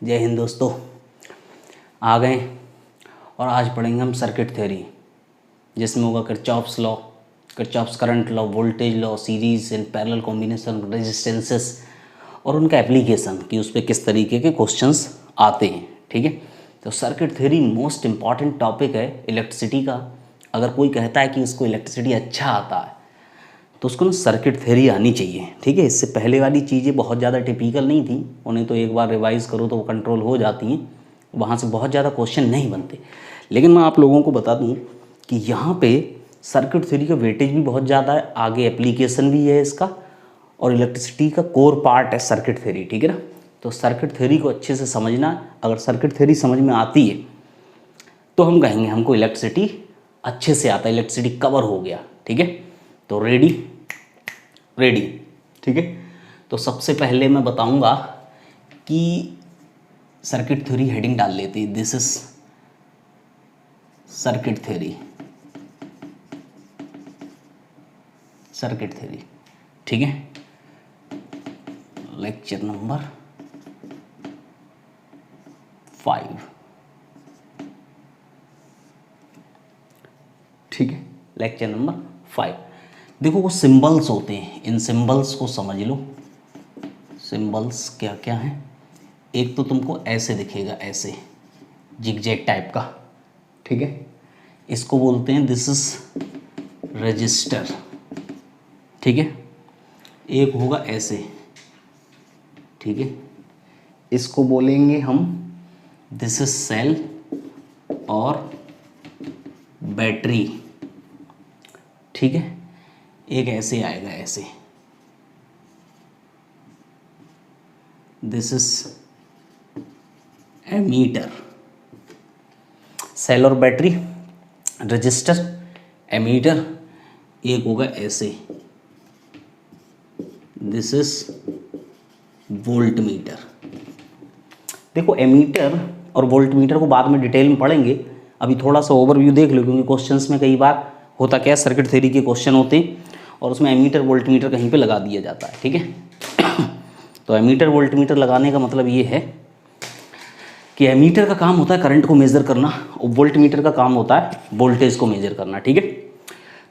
जय हिंद दोस्तों। आ गए और आज पढ़ेंगे हम सर्किट थ्योरी, जिसमें होगा Kirchhoff's law, Kirchhoff's current law, voltage law, series and parallel combination, resistances और उनका एप्लीकेशन कि उस पर किस तरीके के क्वेश्चंस आते हैं। ठीक है, तो circuit theory most important topic है इलेक्ट्रिसिटी का। अगर कोई कहता है कि उसको इलेक्ट्रिसिटी अच्छा आता है तो उसको ना सर्किट थ्योरी आनी चाहिए। ठीक है, इससे पहले वाली चीज़ें बहुत ज़्यादा टिपिकल नहीं थी, उन्हें तो एक बार रिवाइज़ करो तो वो कंट्रोल हो जाती हैं, वहाँ से बहुत ज़्यादा क्वेश्चन नहीं बनते। लेकिन मैं आप लोगों को बता दूँ कि यहाँ पे सर्किट थ्योरी का वेटेज भी बहुत ज़्यादा है, आगे एप्लीकेशन भी है इसका, और इलेक्ट्रिसिटी का कोर पार्ट है सर्किट थ्योरी। ठीक है ना, तो सर्किट थ्योरी को अच्छे से समझना। अगर सर्किट थ्योरी समझ में आती है तो हम कहेंगे हमको इलेक्ट्रिसिटी अच्छे से आता है, इलेक्ट्रिसिटी कवर हो गया। ठीक है, तो रेडी। ठीक है, तो सबसे पहले मैं बताऊंगा कि सर्किट थ्योरी हेडिंग डाल लेते हैं, दिस इज सर्किट थ्योरी। ठीक है, लेक्चर नंबर 5। ठीक है, लेक्चर नंबर 5। देखो वो सिंबल्स होते हैं, इन सिंबल्स को समझ लो। सिंबल्स क्या क्या हैं? एक तो तुमको ऐसे दिखेगा, ऐसे जिगजैग टाइप का। ठीक है, इसको बोलते हैं दिस इज रजिस्टर। ठीक है, एक होगा ऐसे। ठीक है, इसको बोलेंगे हम दिस इज सेल और बैटरी। ठीक है, एक ऐसे आएगा, ऐसे दिस इज एमीटर। सेल और बैटरी, रजिस्टर, एमीटर। एक होगा ऐसे, दिस इज वोल्ट मीटर। देखो एमीटर और वोल्ट मीटर को बाद में डिटेल में पढ़ेंगे, अभी थोड़ा सा ओवरव्यू देख लो, क्योंकि क्वेश्चंस में कई बार होता क्या है, सर्किट थ्योरी के क्वेश्चन होते हैं और उसमें एमीटर वोल्ट मीटर कहीं पे लगा दिया जाता है। ठीक है, तो एमीटर वोल्ट मीटर लगाने का मतलब ये है कि एमीटर का काम होता है करंट को मेज़र करना और वोल्ट मीटर का काम होता है वोल्टेज को मेज़र करना। ठीक है,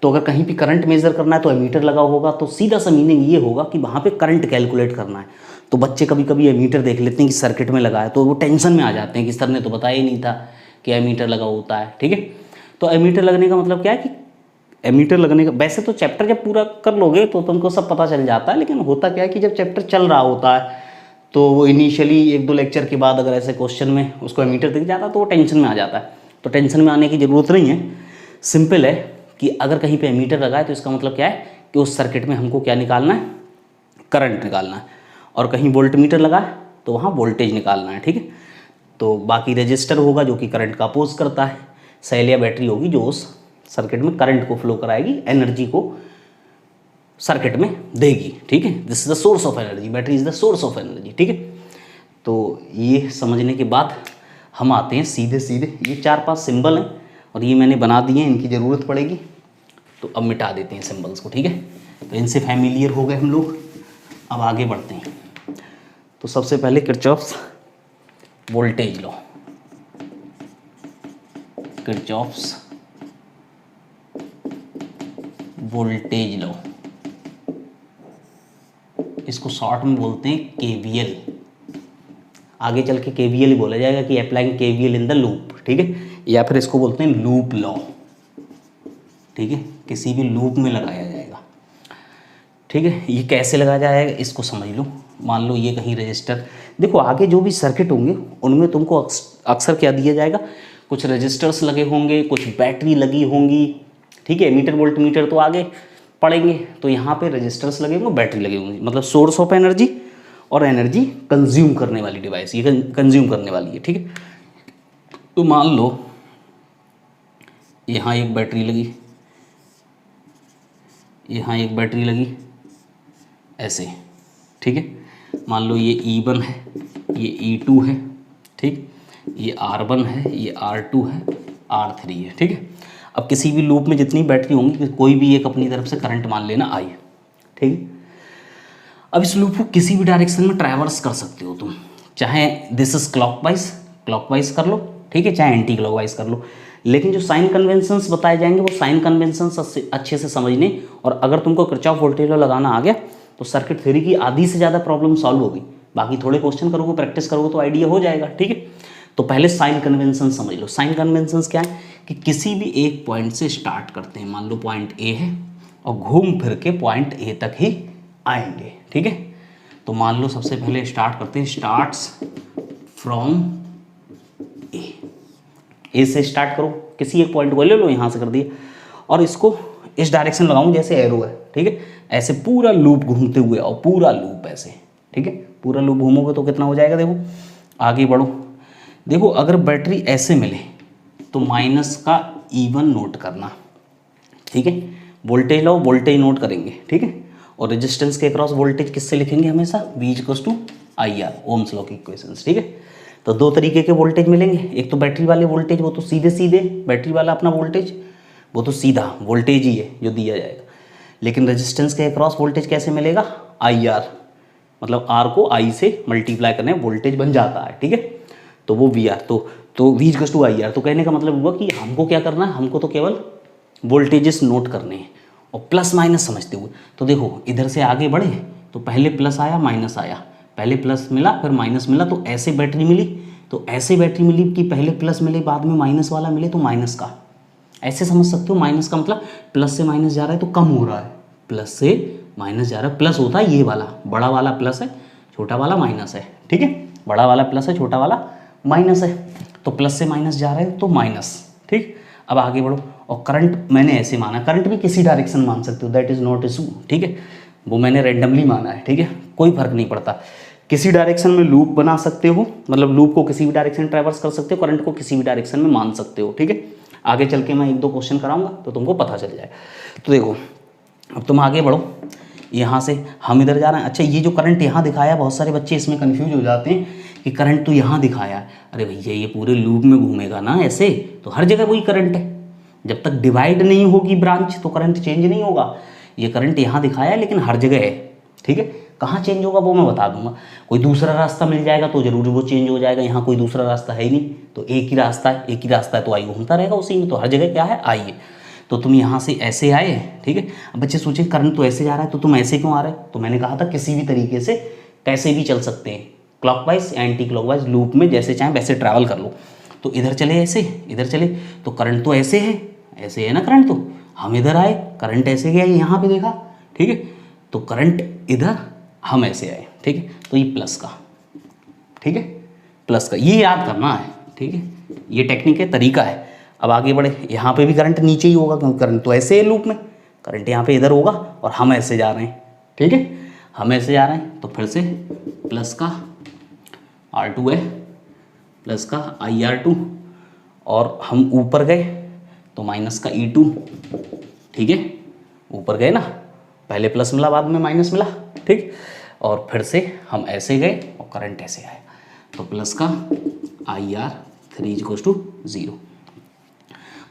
तो अगर कहीं भी करंट मेज़र करना है तो एमीटर लगा होगा, तो सीधा सा मीनिंग ये होगा कि वहाँ पे करंट कैलकुलेट करना है। तो बच्चे कभी कभी एमीटर देख लेते हैं कि सर्किट में लगा है, तो वो टेंशन में आ जाते हैं कि सर ने तो बताया ही नहीं था कि एमीटर लगा होता है। ठीक है, तो एमीटर लगने का मतलब क्या है कि एमीटर लगने का, वैसे तो चैप्टर जब पूरा कर लोगे तो तुमको सब पता चल जाता है, लेकिन होता क्या है कि जब चैप्टर चल रहा होता है तो वो इनिशियली 1-2 लेक्चर के बाद अगर ऐसे क्वेश्चन में उसको एमीटर दिख जाता है तो वो टेंशन में आ जाता है। तो टेंशन में आने की ज़रूरत नहीं है, सिंपल है कि अगर कहीं पे एमीटर लगा है तो इसका मतलब क्या है कि उस सर्किट में हमको क्या निकालना है, करंट निकालना है, और कहीं वोल्ट मीटर लगा है तो वहाँ वोल्टेज निकालना है। ठीक है, तो बाकी रजिस्टर होगा जो कि करंट का अपोज करता है, सेल या बैटरी होगी जो उस सर्किट में करंट को फ्लो कराएगी, एनर्जी को सर्किट में देगी। ठीक है, this is the source of energy, battery is the source of energy. ठीक है, तो ये समझने के बाद हम आते हैं सीधे ये 4-5 सिंबल हैं और ये मैंने बना दिए हैं, इनकी ज़रूरत पड़ेगी तो अब मिटा देते हैं सिंबल्स को। ठीक है, तो इनसे फैमिलियर हो गए हम लोग, अब आगे बढ़ते हैं। तो सबसे पहले Kirchhoff's voltage law, Kirchhoff's voltage law, इसको शॉर्ट में बोलते हैं केवीएल। आगे चल के केवीएल ही बोला जाएगा कि applying KVL in the loop. ठीक है, या फिर इसको बोलते हैं लूप लॉ। ठीक है, किसी भी लूप में लगाया जाएगा। ठीक है, ये कैसे लगाया जाएगा इसको समझ लो। मान लो ये कहीं रजिस्टर, देखो आगे जो भी सर्किट होंगे उनमें तुमको अक्सर क्या दिया जाएगा, कुछ रजिस्टर्स लगे होंगे, कुछ बैटरी लगी होंगी। ठीक है, मीटर वोल्ट मीटर तो आगे पढ़ेंगे, तो यहाँ पे रजिस्टर्स लगे होंगे, बैटरी लगे होंगे, मतलब सोर्स ऑफ एनर्जी और एनर्जी कंज्यूम करने वाली डिवाइस, ये कंज्यूम करने वाली है। ठीक है, तो मान लो यहाँ एक बैटरी लगी, यहाँ एक बैटरी लगी ऐसे। ठीक है, मान लो ये E1 है, ये E2 है। ठीक, ये R1 है, ये R2 है, R3 है। ठीक है, अब किसी भी लूप में जितनी बैटरी होंगी कोई भी एक अपनी तरफ से करंट मान लेना I। ठीक है, अब इस लूप को किसी भी डायरेक्शन में ट्रैवर्स कर सकते हो तुम, चाहे दिस इज क्लॉकवाइज कर लो, ठीक है, चाहे एंटी क्लॉकवाइज कर लो, लेकिन जो साइन कन्वेंशंस बताए जाएंगे वो साइन कन्वेंशंस अच्छे से समझने, और अगर तुमको किरचॉफ वोल्टेज लॉ लगाना आ गया तो सर्किट थ्योरी की आधी से ज़्यादा प्रॉब्लम सॉल्व होगी। बाकी थोड़े क्वेश्चन करोगे, प्रैक्टिस करोगे तो आइडिया हो जाएगा, ठीक है। तो पहले साइन कन्वेंशन समझ लो। साइन कन्वेंशंस क्या है कि किसी भी एक पॉइंट से स्टार्ट करते हैं, मान लो पॉइंट ए है और घूम फिर के पॉइंट ए तक ही आएंगे, ठीक है। तो मान लो सबसे पहले स्टार्ट करते हैं, स्टार्ट्स फ्रॉम ए से स्टार्ट करो, किसी एक पॉइंट को ले लो, यहाँ से कर दिया, और इसको इस डायरेक्शन लगाऊं जैसे एरो है, ठीक है, ऐसे पूरा लूप घूमते हुए, और पूरा लूप ऐसे, ठीक है, पूरा लूप घूमोगे तो कितना हो जाएगा, देखो आगे बढ़ो। देखो अगर बैटरी ऐसे मिले तो माइनस का E1 नोट करना, ठीक है, वोल्टेज लो, वोल्टेज नोट करेंगे, ठीक है, और रेजिस्टेंस के अक्रॉस वोल्टेज किससे लिखेंगे हमेशा, V=IR, ओम्स लॉ की इक्वेशंस, ठीक है। तो दो तरीके के वोल्टेज मिलेंगे, एक तो बैटरी वाले वोल्टेज, वो तो सीधे सीधे बैटरी वाला अपना वोल्टेज, वो तो सीधा वोल्टेज ही है जो दिया जाएगा, लेकिन रेजिस्टेंस के अक्रॉस वोल्टेज कैसे मिलेगा, IR, मतलब R को I से मल्टीप्लाई करने वोल्टेज बन जाता है, ठीक है, तो वो VR, तो V=IR। तो कहने का मतलब हुआ कि हमको क्या करना है, हमको तो केवल वोल्टेजेस नोट करने हैं और प्लस माइनस समझते हुए। तो देखो इधर से आगे बढ़े तो पहले प्लस आया माइनस आया, पहले प्लस मिला फिर माइनस मिला, तो ऐसे बैटरी मिली, तो ऐसे बैटरी मिली कि पहले प्लस मिले बाद में माइनस वाला मिले, तो माइनस का ऐसे समझ सकते हो। माइनस का मतलब प्लस से माइनस जा रहा है तो कम हो रहा है, प्लस से माइनस जा रहा है, प्लस होता है ये वाला, बड़ा वाला प्लस है छोटा वाला माइनस है, ठीक है, बड़ा वाला प्लस है छोटा वाला माइनस है, तो प्लस से माइनस जा रहा है तो माइनस, ठीक। अब आगे बढ़ो, और करंट मैंने ऐसे माना, करंट भी किसी डायरेक्शन मान सकते हो, दैट इज़ नॉट इशू, ठीक है, वो मैंने रैंडमली माना है, ठीक है, कोई फर्क नहीं पड़ता। किसी डायरेक्शन में लूप बना सकते हो, मतलब लूप को किसी भी डायरेक्शन ट्रैवर्स कर सकते हो, करंट को किसी भी डायरेक्शन में मान सकते हो, ठीक है। आगे चल के मैं एक दो क्वेश्चन कराऊंगा तो तुमको पता चल जाए। तो देखो अब तुम आगे बढ़ो, यहाँ से हम इधर जा रहे हैं। अच्छा ये जो करंट यहाँ दिखाया, बहुत सारे बच्चे इसमें कन्फ्यूज हो जाते हैं कि करंट तो यहाँ दिखाया है, अरे भैया ये पूरे लूप में घूमेगा ना ऐसे, तो हर जगह वही करंट है, जब तक डिवाइड नहीं होगी ब्रांच तो करंट चेंज नहीं होगा। ये करंट यहाँ दिखाया है लेकिन हर जगह है, ठीक है, कहाँ चेंज होगा वो मैं बता दूंगा। कोई दूसरा रास्ता मिल जाएगा तो जरूर वो चेंज हो जाएगा, यहाँ कोई दूसरा रास्ता है ही नहीं, तो एक ही रास्ता है तो आई घूमता रहेगा उसी में, तो हर जगह क्या है आई है। तो तुम यहाँ से ऐसे आए, ठीक है, अब बच्चे सोचे करंट तो ऐसे जा रहा है तो तुम ऐसे क्यों आ रहे, तो मैंने कहा था किसी भी तरीके से कैसे भी चल सकते हैं, क्लॉकवाइज एंटी क्लॉकवाइज लूप में जैसे चाहे वैसे ट्रैवल कर लो। तो इधर चले ऐसे, इधर चले तो करंट तो ऐसे है ना करंट, तो हम इधर आए करंट ऐसे गया यहाँ पे देखा, ठीक है, तो करंट इधर हम ऐसे आए, ठीक है, तो ये प्लस का, ठीक है, प्लस का ये याद करना है, ठीक है, ये टेक्निक है, तरीका है। अब आगे बढ़े, यहाँ पे भी करंट नीचे ही होगा क्योंकि करंट तो ऐसे है लूप में, करंट यहाँ पे इधर होगा और हम ऐसे जा रहे हैं, ठीक है, हम ऐसे जा रहे हैं, तो फिर से प्लस का R2 है, प्लस का IR2, और हम ऊपर गए तो माइनस का E2, ठीक है, ऊपर गए ना, पहले प्लस मिला बाद में माइनस मिला, ठीक, और फिर से हम ऐसे गए और करंट ऐसे आया, तो प्लस का IR3 = 0।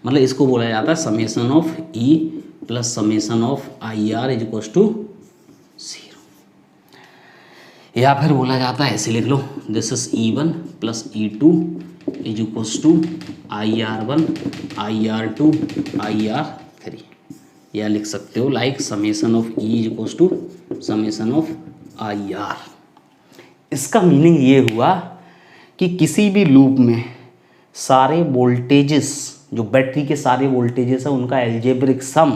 मतलब इसको बोला जाता है summation of E plus summation of IR = 0, या फिर बोला जाता है ऐसे लिख लो, this is E1 plus E2 = IR1 IR2 IR3, या लिख सकते हो like summation of E = summation of IR। इसका मीनिंग ये हुआ कि किसी भी लूप में सारे वोल्टेजेस, जो बैटरी के सारे वोल्टेजेस है उनका एल्जेब्रिक सम,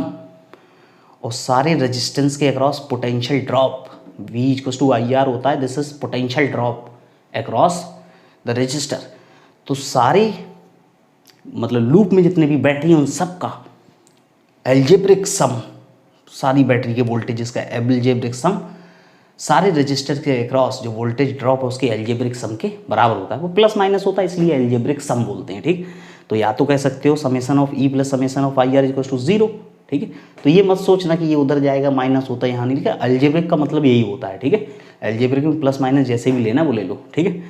और सारे रेजिस्टेंस के अक्रॉस पोटेंशियल ड्रॉप V=IR होता है, this is potential drop across the register. तो सारे मतलब लूप में जितने भी बैटरी हैं उन सब का एल्जेब्रिक सम, सारी बैटरी के वोल्टेजेस का एल्जेब्रिक सम सारे रजिस्टर के अक्रॉस जो वोल्टेज ड्रॉप है उसके एल्जेब्रिक सम के बराबर होता है। वो प्लस माइनस होता है इसलिए एल्जेब्रिक सम बोलते हैं, ठीक। तो या तो कह सकते हो summation of E plus summation of IR = 0, ठीक है। तो ये मत सोचना कि ये उधर जाएगा माइनस होता है यहाँ नहीं लिखा, एल्जेब्रिक का मतलब यही होता है, ठीक है। एल्जेब्रिक में प्लस माइनस जैसे भी लेना वो ले लो, ठीक है।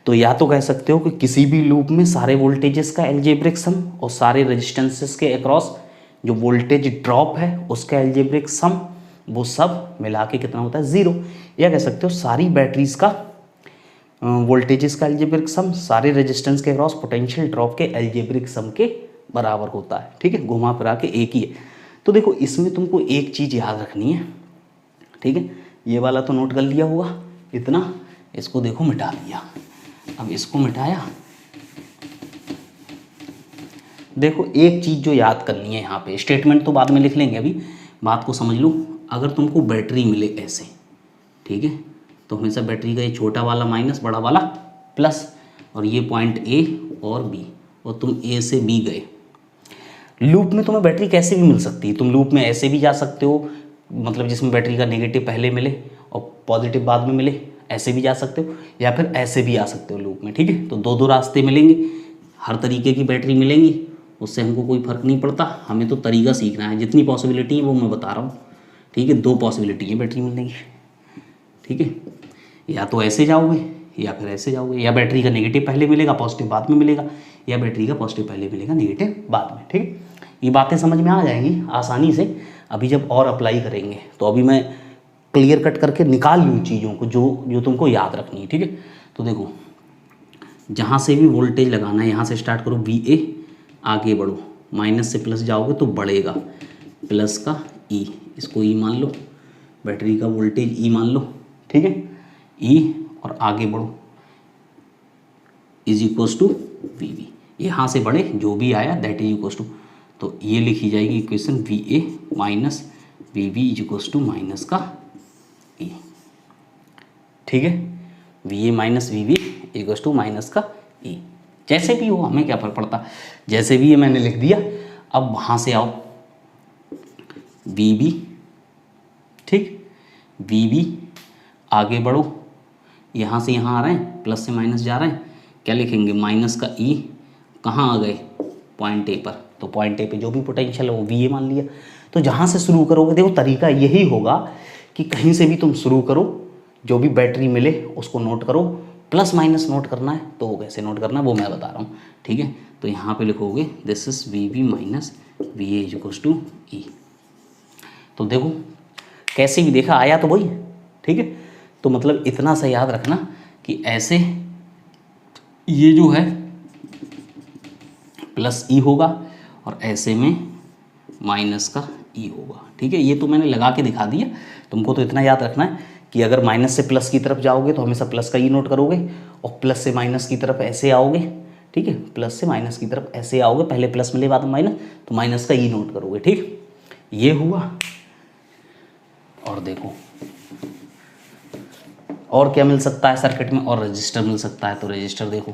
तो या तो कह सकते हो कि किसी भी लूप में सारे वोल्टेजेस का एल्जेब्रिक सम और सारे रेजिस्टेंसेस के अक्रॉस जो वोल्टेज ड्रॉप है उसका एल्जेब्रिक सम, वो सब मिला के कितना होता है 0। या कह सकते हो सारी बैटरीज का वोल्टेजेस का एल्जेब्रिक सम सारे रेजिस्टेंस के क्रॉस पोटेंशियल ड्रॉप के एल्जेब्रिक सम के बराबर होता है। ठीक है, घुमा फिरा के एक ही है। तो देखो इसमें तुमको एक चीज़ याद रखनी है। ठीक है, ये वाला तो नोट कर लिया होगा इतना, इसको देखो मिटा दिया। अब इसको मिटाया, देखो एक चीज़ जो याद करनी है यहाँ पे, स्टेटमेंट तो बाद में लिख लेंगे, अभी बात को समझ लो। अगर तुमको बैटरी मिले ऐसे, ठीक है, तो हमेशा बैटरी का ये छोटा वाला माइनस बड़ा वाला प्लस, और ये पॉइंट ए और बी, और तुम ए से बी गए। लूप में तुम्हें बैटरी कैसे भी मिल सकती है, तुम लूप में ऐसे भी जा सकते हो, मतलब जिसमें बैटरी का नेगेटिव पहले मिले और पॉजिटिव बाद में मिले, ऐसे भी जा सकते हो, या फिर ऐसे भी आ सकते हो लूप में। ठीक है, तो दो दो रास्ते मिलेंगे, हर तरीके की बैटरी मिलेंगी, उससे हमको कोई फ़र्क नहीं पड़ता, हमें तो तरीका सीखना है। जितनी पॉसिबिलिटी है वो मैं बता रहा हूँ। ठीक है, दो पॉसिबिलिटी है बैटरी मिलने की। ठीक है, या तो ऐसे जाओगे या फिर ऐसे जाओगे, या बैटरी का नेगेटिव पहले मिलेगा पॉजिटिव बाद में मिलेगा, या बैटरी का पॉजिटिव पहले मिलेगा नेगेटिव बाद में। ठीक है, ये बातें समझ में आ जाएंगी आसानी से। अभी जब और अप्लाई करेंगे तो अभी मैं क्लियर कट करके निकाल लूँ चीज़ों को जो जो तुमको याद रखनी है। ठीक है, तो देखो जहाँ से भी वोल्टेज लगाना है, यहाँ से स्टार्ट करो VA, आगे बढ़ो, माइनस से प्लस जाओगे तो बढ़ेगा, प्लस का E, इसको E मान लो, बैटरी का वोल्टेज E मान लो। ठीक है, E और आगे बढ़ो इज इक्वल्स टू VB, यहाँ से बढ़े जो भी आया दैट इज इक्वल्स टू, तो ये लिखी जाएगी equation VA minus VB is equals to minus का E। ठीक है, VA minus VB equals to minus का E, जैसे भी हो हमें क्या फ़र्क पड़ता, जैसे भी ये मैंने लिख दिया। अब वहाँ से आओ VB, ठीक, VB आगे बढ़ो, यहाँ से यहाँ आ रहे हैं, प्लस से माइनस जा रहे हैं, क्या लिखेंगे माइनस का E, कहाँ आ गए पॉइंट ए पर, तो पॉइंट ए पे जो भी पोटेंशियल है वो VA मान लिया। तो जहाँ से शुरू करोगे, देखो तरीका यही होगा कि कहीं से भी तुम शुरू करो, जो भी बैटरी मिले उसको नोट करो, प्लस माइनस नोट करना है तो वो कैसे नोट करना है वो मैं बता रहा हूँ। ठीक है, तो यहाँ पे लिखोगे this is VB minus VA is equals to E। तो देखो कैसे भी देखा आया तो वही। ठीक है, तो मतलब इतना सा याद रखना कि ऐसे ये जो है प्लस E होगा और ऐसे में माइनस का E होगा। ठीक है, ये तो मैंने लगा के दिखा दिया, तुमको तो इतना याद रखना है कि अगर माइनस से प्लस की तरफ जाओगे तो हमेशा प्लस का E नोट करोगे, और प्लस से माइनस की तरफ ऐसे आओगे। ठीक है, प्लस से माइनस की तरफ ऐसे आओगे, पहले प्लस मिले बाद में माइनस, तो माइनस का E नोट करोगे। ठीक, ये हुआ। और देखो और क्या मिल सकता है सर्किट में, और रजिस्टर मिल सकता है, तो रजिस्टर देखो।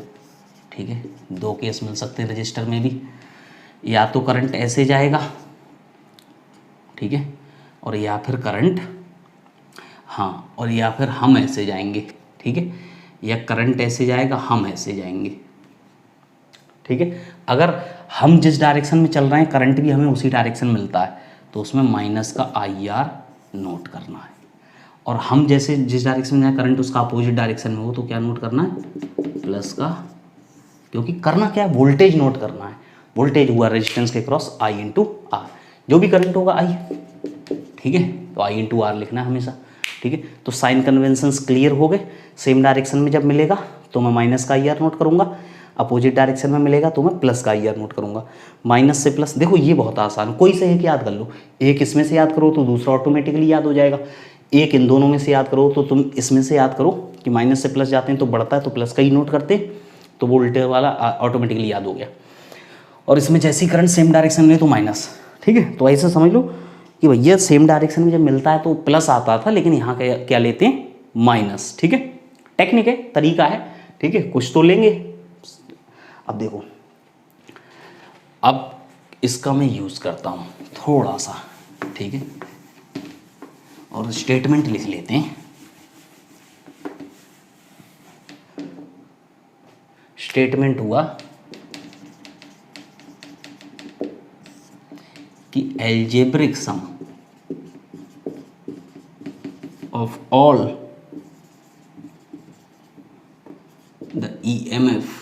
ठीक है, दो केस मिल सकते हैं रजिस्टर में भी, या तो करंट ऐसे जाएगा, ठीक है, और या फिर करंट, हाँ, और या फिर हम ऐसे जाएंगे। ठीक है, या करंट ऐसे जाएगा, हम ऐसे जाएंगे। ठीक है, अगर हम जिस डायरेक्शन में चल रहे हैं करंट भी हमें उसी डायरेक्शन मिलता है, तो उसमें माइनस का IR नोट करना है, और हम जैसे जिस डायरेक्शन में जाए करंट उसका अपोजिट डायरेक्शन में हो तो क्या नोट करना है, प्लस का, क्योंकि करना क्या है, वोल्टेज नोट करना है। वोल्टेज हुआ रेजिस्टेंस के क्रॉस I इंटू आर, जो भी करंट होगा I। ठीक है, तो I इंटू आर लिखना है हमेशा। ठीक है, तो साइन कन्वेंशंस क्लियर हो गए। सेम डायरेक्शन में जब मिलेगा तो मैं माइनस का IR नोट करूँगा, अपोजिट डायरेक्शन में मिलेगा तो मैं प्लस का IR नोट करूँगा। माइनस से प्लस, देखो ये बहुत आसान, कोई से एक याद कर लो, एक इसमें से याद करो तो दूसरा ऑटोमेटिकली याद हो जाएगा, एक इन दोनों में से याद करो तो तुम इसमें से याद करो कि माइनस से प्लस जाते हैं तो बढ़ता है, तो प्लस का ही नोट करते, तो वोल्टेज वाला ऑटोमेटिकली याद हो गया। और इसमें जैसी करंट सेम डायरेक्शन में तो माइनस। ठीक है, तो ऐसे समझ लो कि भैया सेम डायरेक्शन में जब मिलता है तो प्लस आता था, लेकिन यहाँ क्या लेते हैं, माइनस। ठीक है, टेक्निक है, तरीका है। ठीक है, कुछ तो लेंगे। अब देखो, अब इसका मैं यूज़ करता हूँ थोड़ा सा। ठीक है, और स्टेटमेंट लिख लेते हैं। स्टेटमेंट हुआ कि algebraic sum of all the EMF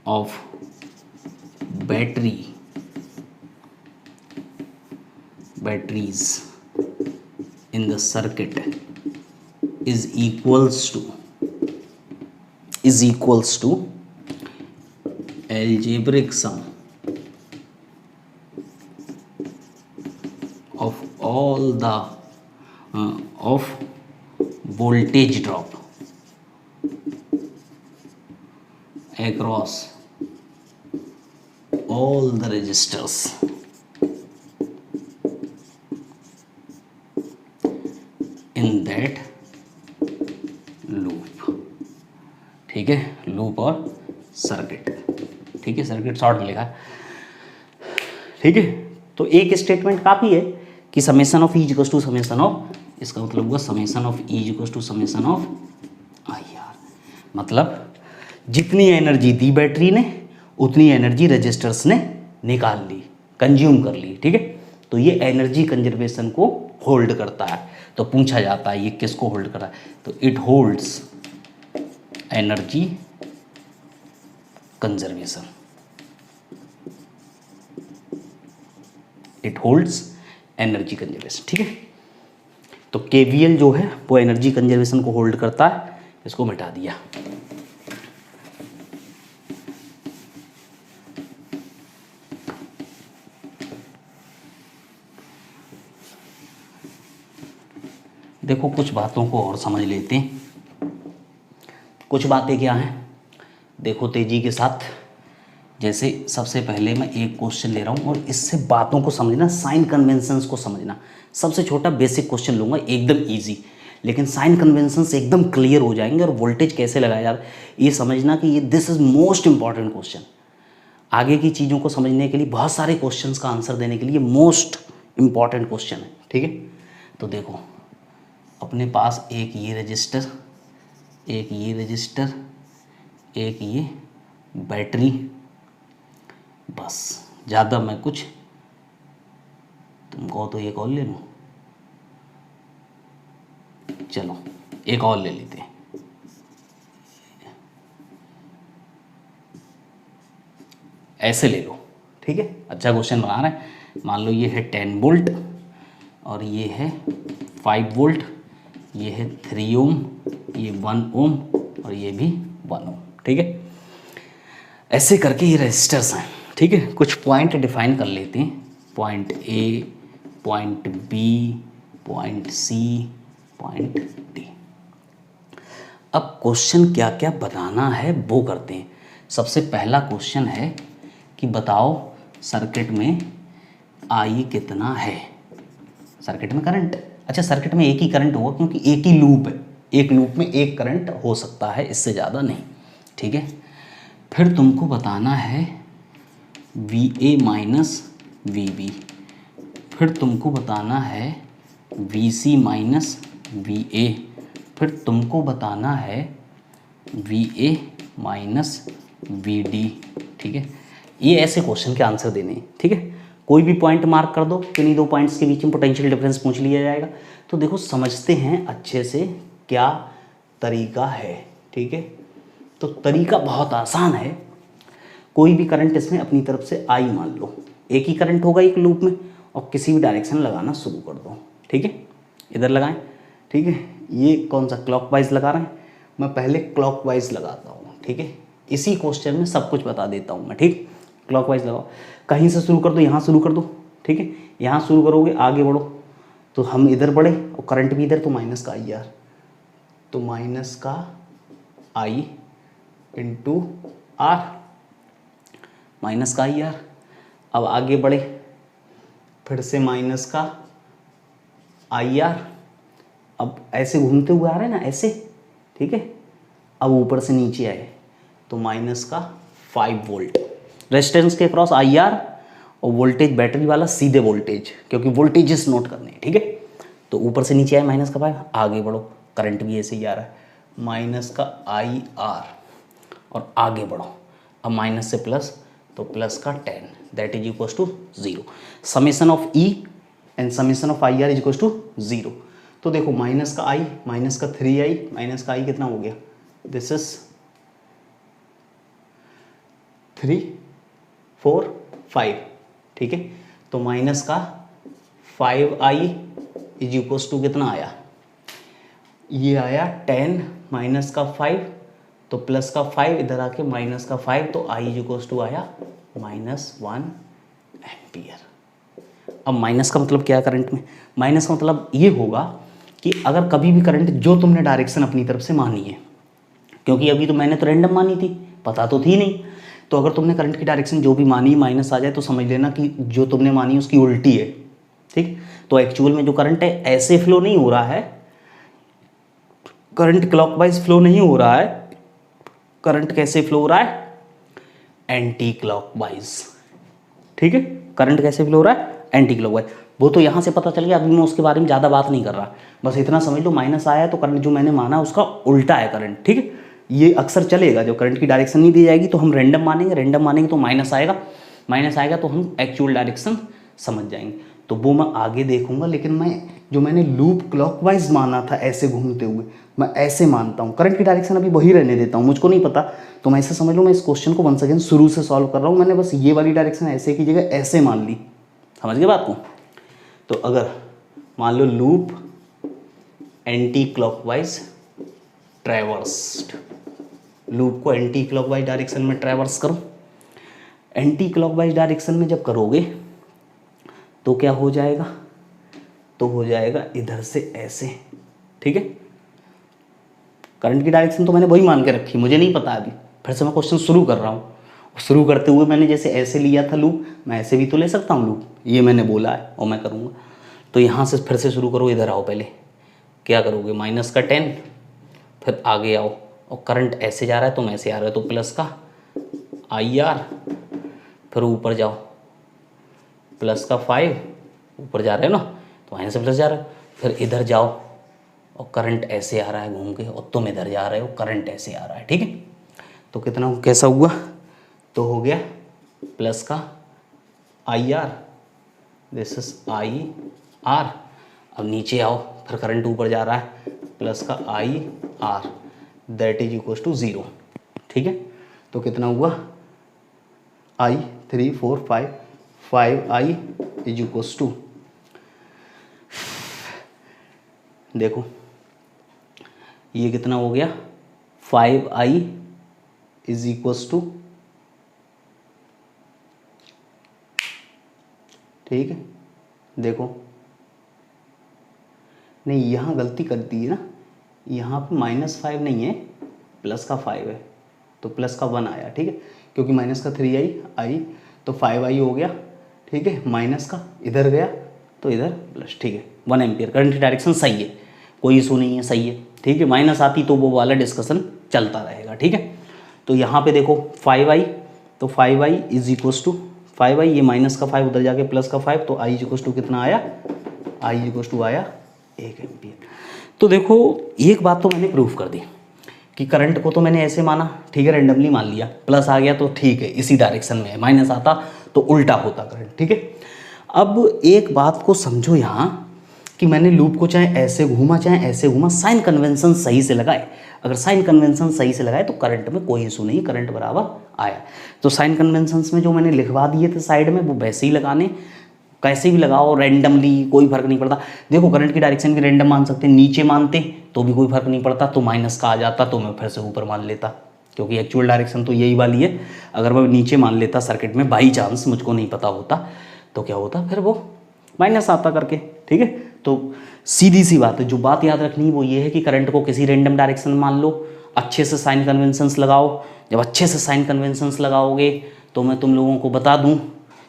of batteries in the circuit is equals to is equals to algebraic sum of all the of voltage drop across all the resistors in that loop। ठीक है, loop और circuit, ठीक है, circuit short में लिखा है, ठीक है। तो एक स्टेटमेंट काफ़ी है कि summation of E equals to summation of, इसका मतलब होगा summation of E equals to summation of I R, मतलब जितनी एनर्जी दी बैटरी ने उतनी एनर्जी रजिस्टर्स ने निकाल ली, कंज्यूम कर ली, ठीक है। तो ये एनर्जी कंजर्वेशन को होल्ड करता है। तो पूछा जाता है ये किसको होल्ड कर रहा है, तो it holds energy conservation, it holds energy conservation, ठीक है। तो केवीएल जो है वो एनर्जी कंजर्वेशन को होल्ड करता है, इसको मिटा दिया। देखो कुछ बातों को और समझ लेते हैं। कुछ बातें क्या हैं, देखो तेजी के साथ। जैसे सबसे पहले मैं एक क्वेश्चन ले रहा हूँ और इससे बातों को समझना, साइन कन्वेंशंस को समझना। सबसे छोटा बेसिक क्वेश्चन लूँगा, एकदम इजी, लेकिन साइन कन्वेंशंस एकदम क्लियर हो जाएंगे और वोल्टेज कैसे लगाया जाता है ये समझना कि ये this is most important question. आगे की चीज़ों को समझने के लिए, बहुत सारे क्वेश्चंस का आंसर देने के लिए मोस्ट इंपॉर्टेंट क्वेश्चन है, ठीक है। तो देखो अपने पास एक ये रजिस्टर, एक ये रजिस्टर, एक ये बैटरी, बस, ज़्यादा मैं कुछ, तुम कहो तो एक और ले लूँ, चलो एक और ले लेते हैं। ऐसे ले लो, ठीक है, अच्छा क्वेश्चन बना रहे हैं। मान लो ये है 10 वोल्ट और ये है 5 वोल्ट, ये है 3 ओम, ये 1 ओम और ये भी 1 ओम, ठीक है। ऐसे करके ये रेजिस्टर्स हैं, ठीक है। कुछ पॉइंट डिफाइन कर लेते हैं, point A, point B, point C, point D. अब क्वेश्चन क्या क्या बनाना है वो करते हैं। सबसे पहला क्वेश्चन है कि बताओ सर्किट में आई कितना है, सर्किट में करंट। अच्छा, सर्किट में एक ही करंट होगा क्योंकि एक ही लूप है, एक लूप में एक करंट हो सकता है, इससे ज़्यादा नहीं, ठीक है। फिर तुमको बताना है VA माइनस VB, फिर तुमको बताना है VC माइनस VA, फिर तुमको बताना है VA माइनस VD, ठीक है। ये ऐसे क्वेश्चन के आंसर देने हैं, ठीक है। कोई भी पॉइंट मार्क कर दो, किन्हीं दो पॉइंट्स के बीच में पोटेंशियल डिफरेंस पूछ लिया जाएगा। तो देखो समझते हैं अच्छे से क्या तरीका है, ठीक है। तो तरीका बहुत आसान है। कोई भी करंट इसमें अपनी तरफ से आई मान लो, एक ही करंट होगा एक लूप में, और किसी भी डायरेक्शन लगाना शुरू कर दो, ठीक है। इधर लगाएं, ठीक है। ये कौन सा क्लॉकवाइज लगा रहे हैं, मैं पहले क्लॉकवाइज लगाता हूँ, ठीक है। इसी क्वेश्चन में सब कुछ बता देता हूँ मैं, ठीक। क्लॉकवाइज लगाओ, कहीं से शुरू कर दो, यहाँ शुरू कर दो, ठीक है। यहाँ शुरू करोगे, आगे बढ़ो, तो हम इधर बढ़े और करंट भी इधर, तो माइनस का आई आर, तो माइनस का आई इंटू आर, माइनस का आई आर। अब आगे बढ़े, फिर से माइनस का आई आर, अब ऐसे घूमते हुए आ रहे हैं ना, ऐसे, ठीक है। अब ऊपर से नीचे आए तो माइनस का 5 वोल्ट, रेजिस्टेंस के क्रॉस आई आर, और वोल्टेज बैटरी वाला सीधे वोल्टेज, क्योंकि वोल्टेजेस नोट करने हैं, ठीक है। तो ऊपर से नीचे आए माइनस का 5, आगे बढ़ो, करंट भी ऐसे ही आ रहा है, माइनस का आई आर, और आगे बढ़ो, अब माइनस से प्लस, तो प्लस का 10, that is equals to 0। Summation of E and summation of I R is equals to 0। तो देखो माइनस का आई, माइनस का 3i, माइनस का आई कितना हो गया, दिस इज 3, 4, 5, ठीक है। तो माइनस का 5i इज इक्वल्स टू कितना आया, ये आया 10 माइनस का 5, तो प्लस का 5 इधर आके माइनस का 5, तो आई इज इक्वल्स टू आया -1 एम्पियर। अब माइनस का मतलब क्या है करंट में? माइनस का मतलब ये होगा कि अगर कभी भी करंट जो तुमने डायरेक्शन अपनी तरफ से मानी है, क्योंकि अभी तो मैंने तो रैंडम मानी थी, पता तो थी नहीं, तो अगर तुमने करंट की डायरेक्शन जो भी मानी माइनस आ जाए तो समझ लेना कि जो तुमने मानी उसकी उल्टी है, ठीक। तो एक्चुअल में जो करंट है ऐसे फ्लो नहीं हो रहा है, करंट क्लॉकवाइज फ्लो नहीं हो रहा है, करंट कैसे फ्लो हो रहा है? एंटी क्लॉकवाइज, ठीक है। करंट कैसे फ्लो हो रहा है? Anti clockwise. वो तो यहाँ से पता चल गया, अभी मैं उसके बारे में ज़्यादा बात नहीं कर रहा, बस इतना समझ लो माइनस आया तो करंट जो मैंने माना उसका उल्टा है करंट, ठीक है। ये अक्सर चलेगा, जब करंट की डायरेक्शन नहीं दी जाएगी तो हम रैंडम मानेंगे, रैंडम मानेंगे तो माइनस आएगा, माइनस आएगा तो हम एक्चुअल डायरेक्शन समझ जाएंगे, तो वो मैं आगे देखूंगा। लेकिन मैंने लूप क्लॉकवाइज माना था ऐसे घूमते हुए, मैं ऐसे मानता हूँ। करंट की डायरेक्शन अभी वही रहने देता हूँ, मुझको नहीं पता, तो मैं ऐसे समझ लो मैं इस क्वेश्चन को वंस अगेन शुरू से सॉल्व कर रहा हूँ। मैंने बस ये वाली डायरेक्शन ऐसे की जगह ऐसे मान ली, समझ गए बात को? तो अगर मान लो लूप एंटी क्लॉकवाइज ट्रैवर्स्ड, लूप को एंटी क्लॉकवाइज डायरेक्शन में ट्रैवर्स करो। एंटी क्लॉकवाइज डायरेक्शन में जब करोगे तो क्या हो जाएगा? तो हो जाएगा इधर से ऐसे, ठीक है। करंट की डायरेक्शन तो मैंने वही मान के रखी, मुझे नहीं पता अभी, फिर से मैं क्वेश्चन शुरू कर रहा हूँ। शुरू करते हुए मैंने जैसे ऐसे लिया था लूप, मैं ऐसे भी तो ले सकता हूँ लूप, ये मैंने बोला है और मैं करूँगा। तो यहाँ से फिर से शुरू करो, इधर आओ, पहले क्या करोगे? माइनस का 10, फिर आगे आओ, और करंट ऐसे जा रहा है तुम ऐसे आ रहे हो, तो प्लस का IR, फिर ऊपर जाओ, प्लस का 5, ऊपर जा रहे हो ना, तो माइनस से प्लस जा रहे हो, फिर इधर जाओ और करंट ऐसे आ रहा है घूम के, और तुम इधर जा रहे हो, करंट ऐसे आ रहा है, ठीक है। तो कितना कैसा हुआ? तो हो गया प्लस का IR, दिस इज IR। अब नीचे आओ, फिर करंट ऊपर जा रहा है, प्लस का IR, that is equal to 0, ठीक है। तो कितना हुआ? I 3 4 5I is equal to, देखो ये कितना हो गया? 5I इज इक्वल टू, ठीक है। देखो नहीं, यहाँ गलती कर दी है ना, यहाँ पे -5 नहीं है, प्लस का 5 है, तो प्लस का 1 आया, ठीक है, क्योंकि माइनस का 3I आई, तो 5I हो गया, ठीक है। माइनस का इधर गया तो इधर प्लस, ठीक है। 1 एम्पियर करंट की डायरेक्शन सही है, कोई इशू नहीं है, सही है, ठीक है। माइनस आती तो वो वाला डिस्कशन चलता रहेगा, ठीक है। तो यहाँ पे देखो 5I, तो 5I is equal to 5I, ये माइनस का 5 उधर जाके प्लस का 5, तो I इज इक्वल टू कितना आया? I इज इक्वल टू आया 1 एम्पियर। तो देखो एक बात तो मैंने प्रूफ कर दी कि करंट को तो मैंने ऐसे माना, ठीक है, रैंडमली मान लिया, प्लस आ गया तो ठीक है इसी डायरेक्शन में है, माइनस आता तो उल्टा होता करंट, ठीक है। अब एक बात को समझो यहाँ कि मैंने लूप को चाहे ऐसे घूमा चाहे ऐसे घूमा, साइन कन्वेंशन सही से लगाए, अगर साइन कन्वेंशन सही से लगाए तो करंट में कोई इशू नहीं, करंट बराबर आया। तो साइन कन्वेंशंस में जो मैंने लिखवा दिए थे साइड में, वो वैसे ही लगाने, कैसे भी लगाओ, रैंडमली, कोई फर्क नहीं पड़ता। देखो करंट की डायरेक्शन भी रैंडम मान सकते हैं, नीचे मानते तो भी कोई फर्क नहीं पड़ता, तो माइनस का आ जाता तो मैं फिर से ऊपर मान लेता, क्योंकि एक्चुअल डायरेक्शन तो यही वाली है। अगर मैं नीचे मान लेता सर्किट में, बाई चांस मुझको नहीं पता होता, तो क्या होता, फिर वो माइनस आता करके, ठीक है। तो सीधी सी बात है, जो बात याद रखनी वो ये है कि करंट को किसी रैंडम डायरेक्शन में मान लो, अच्छे से साइन कन्वेंशंस लगाओ। जब अच्छे से साइन कन्वेंशंस लगाओगे तो मैं तुम लोगों को बता दूं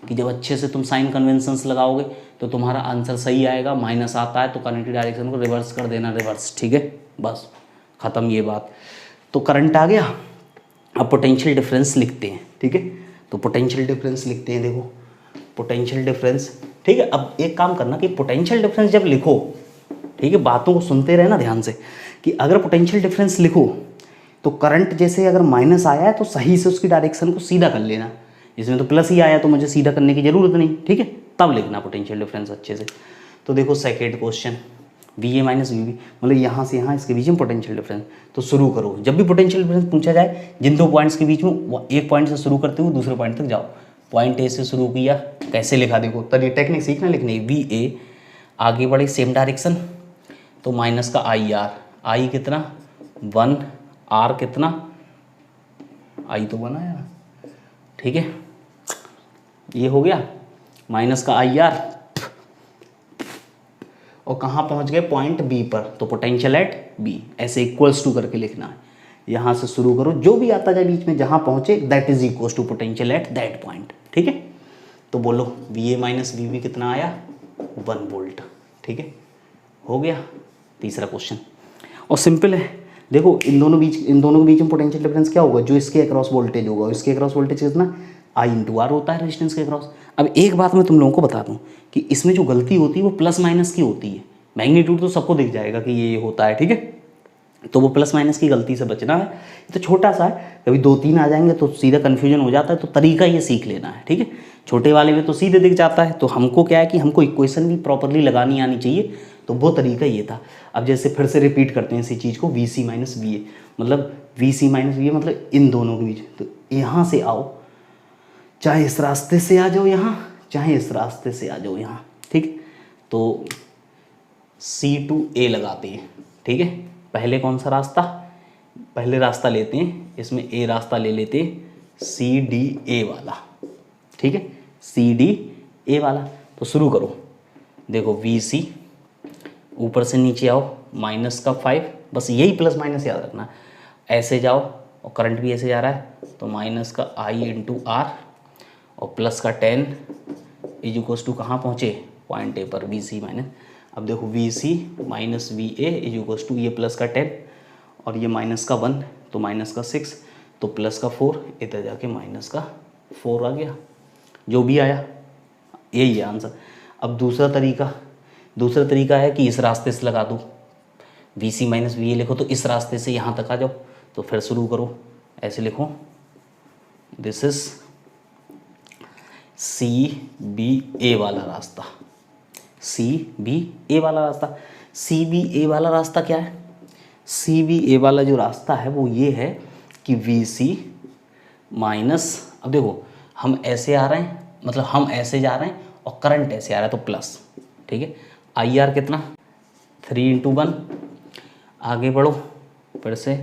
कि जब अच्छे से तुम साइन कन्वेंशंस लगाओगे तो तुम्हारा आंसर सही आएगा। माइनस आता है तो करंट की डायरेक्शन को रिवर्स कर देना, रिवर्स, ठीक है, बस ख़त्म ये बात। तो करंट आ गया, अब पोटेंशियल डिफरेंस लिखते हैं, ठीक है। तो पोटेंशियल डिफरेंस लिखते हैं, देखो पोटेंशियल डिफरेंस, ठीक है। अब एक काम करना कि पोटेंशियल डिफरेंस जब लिखो, ठीक है, बातों को सुनते रहना ध्यान से, कि अगर पोटेंशियल डिफरेंस लिखो तो करंट जैसे अगर माइनस आया है तो सही से उसकी डायरेक्शन को सीधा कर लेना, इसमें तो प्लस ही आया तो मुझे सीधा करने की ज़रूरत नहीं, ठीक है, तब लिखना पोटेंशियल डिफरेंस अच्छे से। तो देखो second question, VA minus VB, मतलब यहाँ से यहाँ इसके बीच में पोटेंशियल डिफरेंस। तो शुरू करो, जब भी पोटेंशियल डिफरेंस पूछा जाए जिन दो पॉइंट्स के बीच में, एक पॉइंट से शुरू करते हुए दूसरे पॉइंट तक जाओ। पॉइंट A से शुरू किया, कैसे लिखा, देखो तब ये टेक्निक सीखना लिखने, VA आगे बढ़े सेम डायरेक्शन, तो माइनस का IR, I कितना 1, R कितना आई तो बनाया ना, ठीक है। ये हो गया माइनस का आई आर, और कहाँ पहुँच गए, पॉइंट बी पर, तो पोटेंशियल एट बी, ऐसे इक्वल्स टू करके लिखना है। यहाँ से शुरू करो, जो भी आता जाए बीच में, जहाँ पहुँचे that is equals to potential at that point, ठीक है। तो बोलो V A minus V B कितना आया, 1 वोल्ट, ठीक है। हो गया तीसरा क्वेश्चन, और सिंपल है। देखो इन दोनों के बीच में पोटेंशियल डिफरेंस क्या होगा, जो इसके अक्रॉस वोल्टेज होगा, इसके अक्रॉस वोल्टेज कितना, आई इंटू आर होता है रेजिस्टेंस के अक्रॉस। अब एक बात मैं तुम लोगों को बता दूं कि इसमें जो गलती होती है वो प्लस माइनस की होती है। मैग्नीट्यूड तो सबको दिख जाएगा कि ये होता है, ठीक है, तो वो प्लस माइनस की गलती से बचना है। तो छोटा सा है, कभी 2-3 आ जाएंगे तो सीधा कन्फ्यूजन हो जाता है, तो तरीका ये सीख लेना है, ठीक है। छोटे वाले में तो सीधे दिख जाता है, तो हमको क्या है कि हमको इक्वेशन भी प्रॉपरली लगानी आनी चाहिए, तो वो तरीका ये था। अब जैसे फिर से रिपीट करते हैं इसी चीज़ को, V C minus V A, मतलब V C minus V A मतलब इन दोनों के बीच, तो यहाँ से आओ, चाहे इस रास्ते से आ जाओ यहाँ, चाहे इस रास्ते से आ जाओ यहाँ, ठीक। तो सी टू ए लगाते हैं, ठीक है। पहले कौन सा रास्ता, पहले रास्ता लेते हैं, इसमें ए रास्ता ले लेते हैं, सी डी ए वाला, ठीक है, सी डी ए वाला। तो शुरू करो, देखो वी सी, ऊपर से नीचे आओ, माइनस का 5, बस यही प्लस माइनस याद रखना, ऐसे जाओ और करंट भी ऐसे जा रहा है, तो माइनस का आई इंटू आर और प्लस का 10 इज इक्वल्स टू कहाँ पहुँचे, पॉइंट ए पर, वी सी माइनस। अब देखो V C minus V A is equals to ये प्लस का 10 और ये माइनस का 1, तो माइनस का 6, तो प्लस का 4, इधर जाके माइनस का 4 आ गया, जो भी आया यही है आंसर। अब दूसरा तरीका है कि इस रास्ते से लगा दो, V C minus V A लिखो तो इस रास्ते से यहाँ तक आ जाओ, तो फिर शुरू करो, ऐसे लिखो, दिस इज सी बी ए वाला रास्ता, सी बी ए वाला रास्ता। सी बी ए वाला रास्ता क्या है, सी बी ए वाला जो रास्ता है वो ये है कि वी सी माइनस, अब देखो हम ऐसे आ रहे हैं, मतलब हम ऐसे जा रहे हैं और करंट ऐसे आ रहा है, तो प्लस, ठीक है। आई आर कितना, 3 इंटू 1, आगे बढ़ो फिर से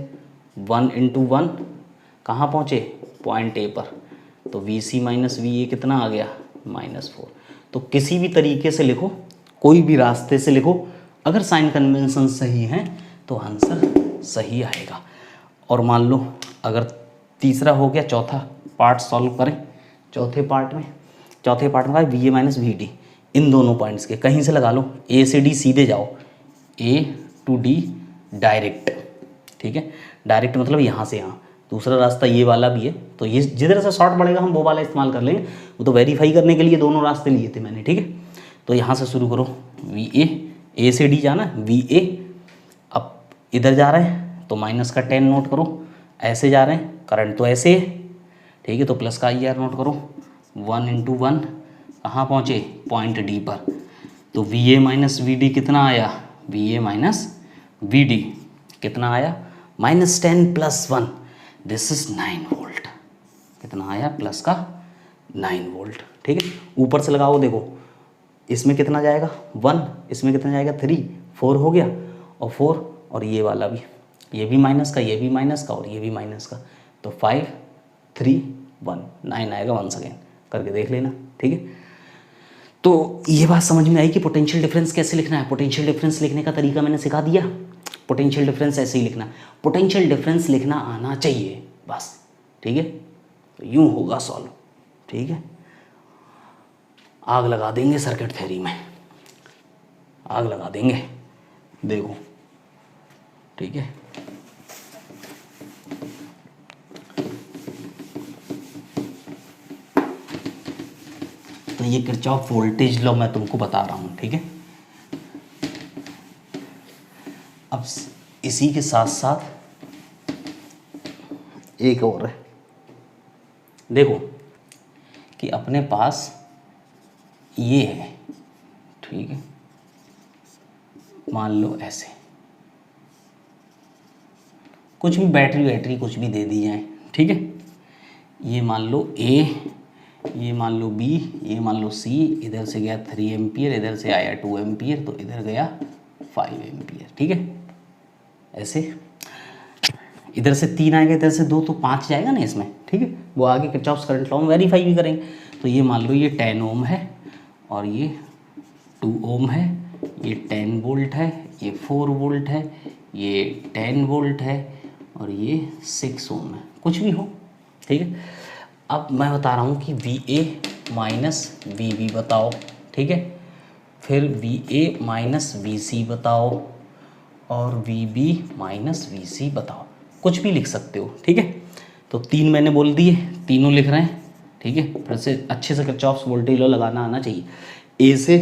1 इंटू 1, कहाँ पहुँचे, पॉइंट ए पर, तो V C minus V A कितना आ गया, -4। तो किसी भी तरीके से लिखो, कोई भी रास्ते से लिखो, अगर साइन कन्वेंशन सही हैं तो आंसर सही आएगा। और मान लो अगर तीसरा हो गया, चौथा पार्ट सॉल्व करें। चौथे पार्ट में V A minus V D, इन दोनों पॉइंट्स के कहीं से लगा लो, ए से डी सीधे जाओ, ए टू डी डायरेक्ट, ठीक है, डायरेक्ट मतलब यहाँ से यहाँ। दूसरा रास्ता ये वाला भी है, तो ये जिधर से शॉर्ट पड़ेगा हम वो वाला इस्तेमाल कर लेंगे, वो तो वेरीफाई करने के लिए दोनों रास्ते लिए थे मैंने, ठीक है। तो यहाँ से शुरू करो, वी ए से डी जाना, वी ए, अब इधर जा रहे हैं तो माइनस का 10 नोट करो, ऐसे जा रहे हैं करंट तो ऐसे है, ठीक है, तो प्लस का आई आर नोट करो, 1 इंटू 1, कहाँ पहुँचे, पॉइंट डी पर, तो V A minus V D कितना आया, V A minus V D कितना आया, -10 + 1, दिस इज 9 वोल्ट, कितना आया, प्लस का 9 वोल्ट, ठीक है। ऊपर से लगाओ, देखो इसमें कितना जाएगा 1, इसमें कितना जाएगा 3, 4 हो गया, और 4 और ये वाला भी, ये भी माइनस का, ये भी माइनस का और ये भी माइनस का, तो 5 3 1 9 आएगा, वंस अगेन करके देख लेना, ठीक है। तो ये बात समझ में आई कि पोटेंशियल डिफरेंस कैसे लिखना है। पोटेंशियल डिफरेंस लिखने का तरीका मैंने सिखा दिया, पोटेंशियल डिफरेंस ऐसे ही लिखना, पोटेंशियल डिफरेंस लिखना आना चाहिए बस, ठीक है। तो यूँ होगा सॉल्व, ठीक है। आग लगा देंगे सर्किट थ्योरी में, आग लगा देंगे, देखो, ठीक है। तो ये किरचॉफ वोल्टेज लॉ मैं तुमको बता रहा हूँ, ठीक है। अब इसी के साथ साथ एक और है, देखो कि अपने पास ये है, ठीक है, मान लो ऐसे कुछ भी बैटरी कुछ भी दे दी जाए, ठीक है। ये मान लो ए, ये मान लो बी, ये मान लो सी, इधर से गया 3 एम्पियर, इधर से आया 2 एम्पियर, तो इधर गया 5 एम्पियर, ठीक है। ऐसे इधर से 3 आएगा, इधर से 2, तो 5 जाएगा ना इसमें, ठीक है। वो आगे किरचॉफ्स करंट लॉ में वेरीफाई भी करेंगे। तो ये मान लो ये 10 ओम है और ये 2 ओम है, ये 10 वोल्ट है, ये 4 वोल्ट है, ये 10 वोल्ट है और ये 6 ओम है, कुछ भी हो, ठीक है। अब मैं बता रहा हूँ कि VA माइनस VB बताओ, ठीक है। फिर VA माइनस VC बताओ और VB माइनस VC बताओ, कुछ भी लिख सकते हो, ठीक है। तो 3 मैंने बोल दिए, तीनों लिख रहे हैं, ठीक है। फिर से अच्छे से किरचॉफ्स वोल्टेज लॉ लगाना आना चाहिए। A से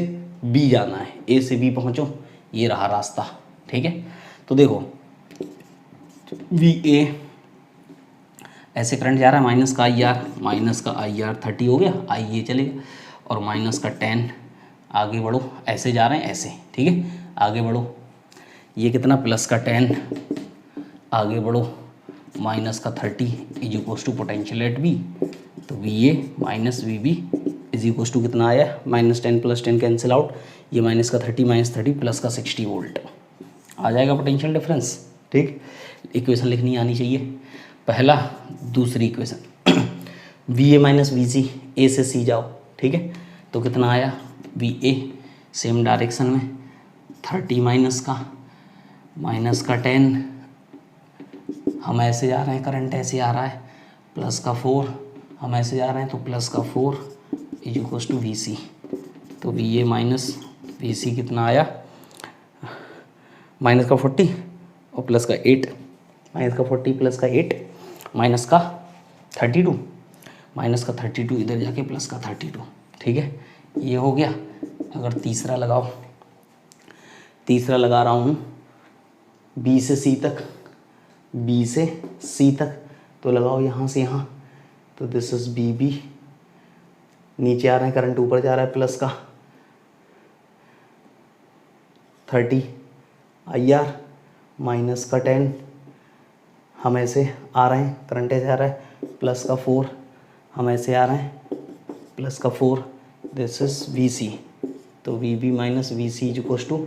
B जाना है, A से B पहुँचो, ये रहा रास्ता, ठीक है। तो देखो VA ऐसे करंट जा रहा है, माइनस का IR 30 हो गया, IA चलेगा, और माइनस का 10, आगे बढ़ो, ऐसे जा रहे हैं ऐसे, ठीक है। आगे बढ़ो, ये कितना प्लस का 10, आगे बढ़ो, माइनस का 30 is equals to potential at B। तो VA minus VB is equals to कितना आया, -10 + 10 कैंसिल आउट, ये माइनस का 30 - 30 प्लस का 60 वोल्ट आ जाएगा पोटेंशियल डिफरेंस, ठीक। इक्वेशन लिखनी आनी चाहिए। पहला, दूसरी equation VA minus VC, A से C जाओ, ठीक है। तो कितना आया, VA सेम डायरेक्शन में 30 माइनस का 10, हम ऐसे जा रहे हैं, करंट ऐसे आ रहा है, प्लस का 4, हम ऐसे जा रहे हैं तो प्लस का 4 इज इक्वल्स टू VC। तो VA माइनस VC कितना आया, माइनस का 40 और प्लस का 8, माइनस का 40 प्लस का 8, माइनस का 32, माइनस का 32 इधर जाके प्लस का 32, ठीक है। ये हो गया। अगर तीसरा लगाओ, तीसरा लगा रहा हूँ B से C तक, B से C तक, तो लगाओ यहाँ से यहाँ, तो दिस इज BB, नीचे आ रहे हैं, करंट ऊपर जा रहा है, प्लस का 30 IR माइनस का 10, हम ऐसे आ रहे हैं, करंट ऐसे आ रहा है, प्लस का 4, हम ऐसे आ रहे हैं, प्लस का 4, दिस इज VC। तो VB minus VC is equals to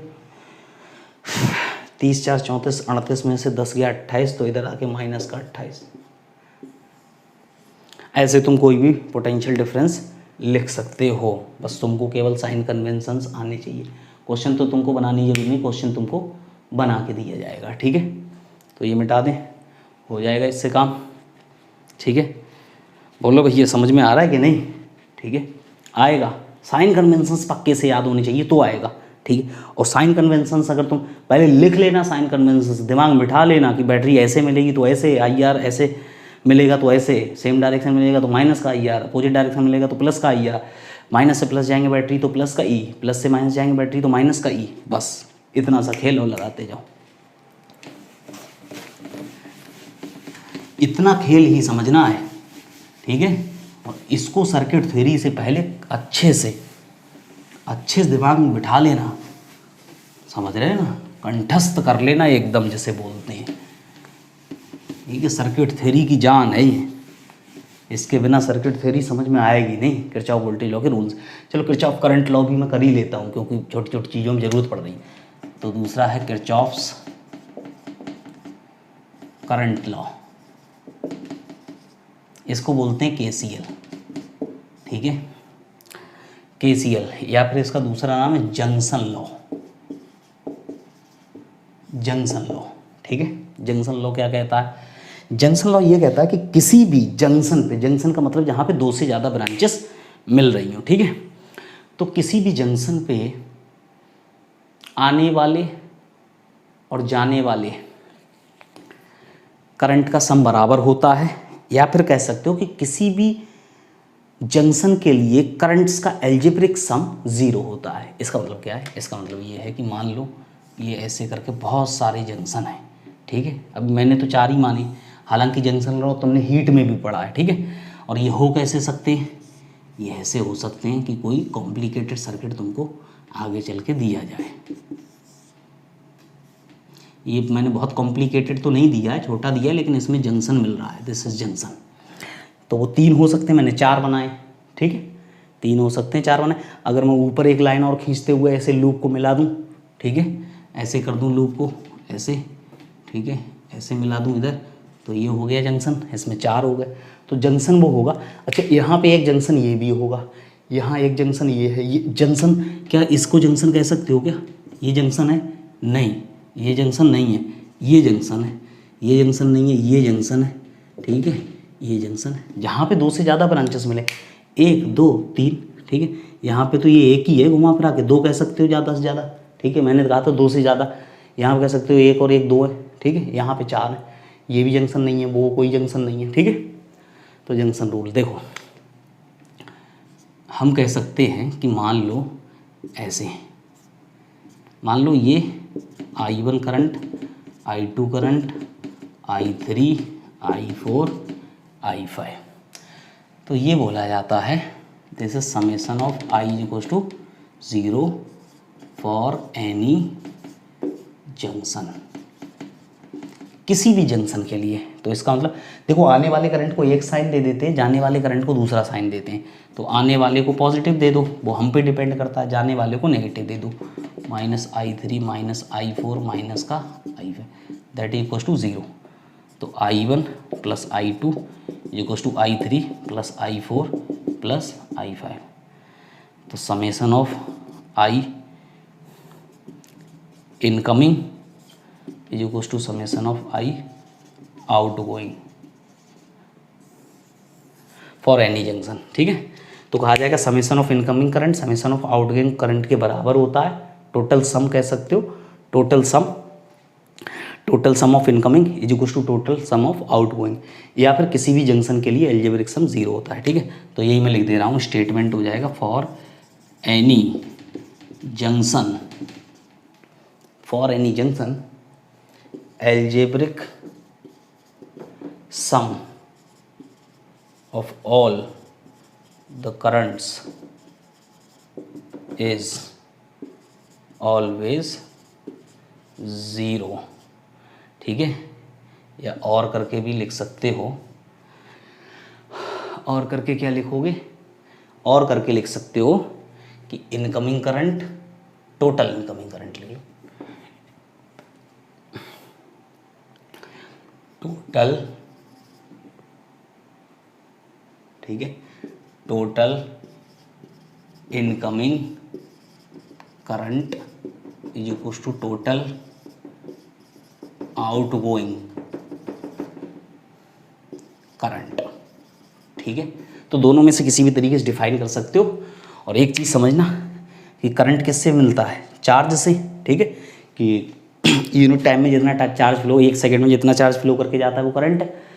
30 4 34 38 में से 10 गया 28, तो इधर आके माइनस का 28। ऐसे तुम कोई भी पोटेंशियल डिफरेंस लिख सकते हो, बस तुमको केवल साइन कन्वेंशंस आने चाहिए। क्वेश्चन तो तुमको बनानी जरूरी नहीं, क्वेश्चन तुमको बना के दिया जाएगा, ठीक है। तो ये मिटा दें, हो जाएगा इससे काम, ठीक है। बोलो भैया समझ में आ रहा है कि नहीं, ठीक है। आएगा, साइन कन्वेंशंस पक्के से याद होने चाहिए तो आएगा, ठीक है। और साइन कन्वेंशंस अगर तुम पहले लिख लेना, साइन कन्वेंशंस दिमाग में बिठा लेना कि बैटरी ऐसे मिलेगी तो ऐसे, IR ऐसे मिलेगा तो ऐसे, सेम डायरेक्शन मिलेगा तो माइनस का IR, अपोजिट डायरेक्शन मिलेगा तो प्लस का IR, माइनस से प्लस जाएंगे बैटरी तो प्लस का E, प्लस से माइनस जाएंगे बैटरी तो माइनस का E, बस इतना सा खेल और लगाते जाओ। इतना खेल ही समझना है, ठीक है। और इसको सर्किट थ्योरी से पहले अच्छे से दिमाग में बिठा लेना, समझ रहे हैं ना, कंठस्थ कर लेना एकदम, जैसे बोलते हैं, ठीक है। सर्किट थ्योरी की जान है ये, इसके बिना सर्किट थ्योरी समझ में आएगी नहीं। किरचॉफ वोल्टेज लॉ के रूल्स, चलो किरचॉफ करंट लॉ भी मैं कर ही लेता हूँ क्योंकि छोटी छोटी चीज़ों में ज़रूरत पड़ रही। तो दूसरा है किरचॉफ्स करंट लॉ, इसको बोलते हैं KCL, ठीक है। KCL या फिर इसका दूसरा नाम है जंक्शन लॉ, जंक्शन लॉ, ठीक है। जंक्शन लॉ क्या कहता है, जंक्शन लॉ ये कहता है कि किसी भी जंक्शन पे, जंक्शन का मतलब जहाँ पे 2 से ज़्यादा ब्रांचेस मिल रही हो, ठीक है। तो किसी भी जंक्शन पे आने वाले और जाने वाले करंट का सम बराबर होता है, या फिर कह सकते हो कि किसी भी जंक्शन के लिए करंट्स का एल्जेब्रिक सम 0 होता है। इसका मतलब क्या है, इसका मतलब ये है कि मान लो ये ऐसे करके बहुत सारे जंक्शन हैं, ठीक है। अब मैंने तो 4 ही माने, हालांकि जंक्शन लॉ तुमने हीट में भी पढ़ा है, ठीक है। और ये हो कैसे सकते हैं, ये ऐसे हो सकते हैं कि कोई कॉम्प्लिकेटेड सर्किट तुमको आगे चल के दिया जाए। ये मैंने बहुत कॉम्प्लिकेटेड तो नहीं दिया है, छोटा दिया है, लेकिन इसमें जंक्शन मिल रहा है, दिस इज जंक्शन। तो वो 3 हो सकते हैं, मैंने 4 बनाए, ठीक है। 3 हो सकते हैं, 4 बनाए। अगर मैं ऊपर एक लाइन और खींचते हुए ऐसे लूप को मिला दूं, ठीक है, ऐसे कर दूं लूप को ऐसे, ठीक है, ऐसे मिला दूं इधर, तो ये हो गया जंक्शन, इसमें 4 हो गए, तो जंक्शन वो होगा। अच्छा यहाँ पे एक जंक्शन ये भी होगा, यहाँ एक जंक्शन ये है, ये जंक्शन क्या इसको जंक्शन कह सकते हो क्या? ये जंक्शन है? नहीं, ये जंक्शन नहीं है, ये जंक्शन है, ये जंक्शन नहीं है, ये जंक्शन है, ठीक है, ये जंक्शन है। जहाँ पे 2 से ज़्यादा ब्रांचेस मिले, 1 2 3, ठीक है, यहाँ पे तो ये एक ही है घुमा फिरा के, 2 कह सकते हो ज़्यादा से ज़्यादा, ठीक है, मैंने कहा था 2 से ज़्यादा, यहाँ पे कह सकते हो 1 और 1 2 है, ठीक है, यहाँ पे 4 है, ये भी जंक्शन नहीं है, वो कोई जंक्शन नहीं है, ठीक है। तो जंक्शन रूल देखो, हम कह सकते हैं कि मान लो ऐसे, मान लो ये I1 current, I2 current, I3, I4, I5, तो ये बोला जाता है this is summation of I equals to 0 for any junction, किसी भी जंक्शन के लिए। तो इसका मतलब देखो, आने वाले करंट को एक साइन दे देते हैं, जाने वाले करंट को दूसरा साइन देते हैं। तो आने वाले को पॉजिटिव दे दो, वो हम पे डिपेंड करता है, जाने वाले को नेगेटिव दे दो, -I3 -I4 माइनस का I5 दैट इक्वल्स टू 0। तो I1 plus I2 equals to I3 plus I4 plus I5। तो summation of I incoming is equals to summation of I outgoing for any junction, ठीक है। तो कहा जाएगा summation of incoming current summation of outgoing current के बराबर होता है, टोटल सम कह सकते हो, total sum of incoming is equals to total sum of outgoing, या फिर किसी भी जंक्शन के लिए एल्जेब्रिक सम 0 होता है, ठीक है। तो यही मैं लिख दे रहा हूँ, स्टेटमेंट हो जाएगा for any junction algebraic sum of all the currents is always 0, ठीक है। या और करके भी लिख सकते हो, और करके क्या लिखोगे, और करके लिख सकते हो कि incoming current, total incoming current लिख लो, टोटल, ठीक है, total incoming current is equal to total outgoing current, ठीक है। तो दोनों में से किसी भी तरीके से डिफाइन कर सकते हो। और एक चीज़ समझना कि करंट किससे मिलता है, चार्ज से, ठीक है, कि यूनिट टाइम में जितना चार्ज फ्लो, 1 सेकंड में जितना चार्ज फ्लो करके जाता है वो करंट है।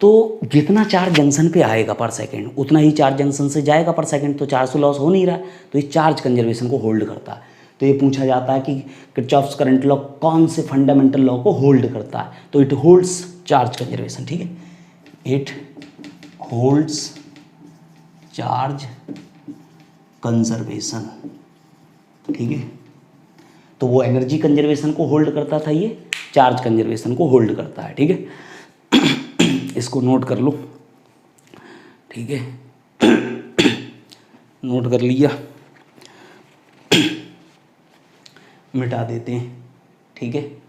तो जितना चार्ज जंक्शन पे आएगा पर सेकंड, उतना ही चार्ज जंक्शन से जाएगा पर सेकंड, तो चार्ज तो लॉस हो नहीं रहा है, तो ये चार्ज कंजर्वेशन को होल्ड करता है। तो ये पूछा जाता है कि किरचॉफ्स करंट लॉ कौन से फंडामेंटल लॉ को होल्ड करता है, तो इट होल्ड्स चार्ज कंजर्वेशन, ठीक है, इट होल्ड्स चार्ज कंजर्वेशन, ठीक है। तो वो एनर्जी कंजर्वेशन को होल्ड करता था, ये चार्ज कंजर्वेशन को होल्ड करता है, ठीक है। इसको नोट कर लो, ठीक है, नोट कर लिया, मिटा देते हैं, ठीक है।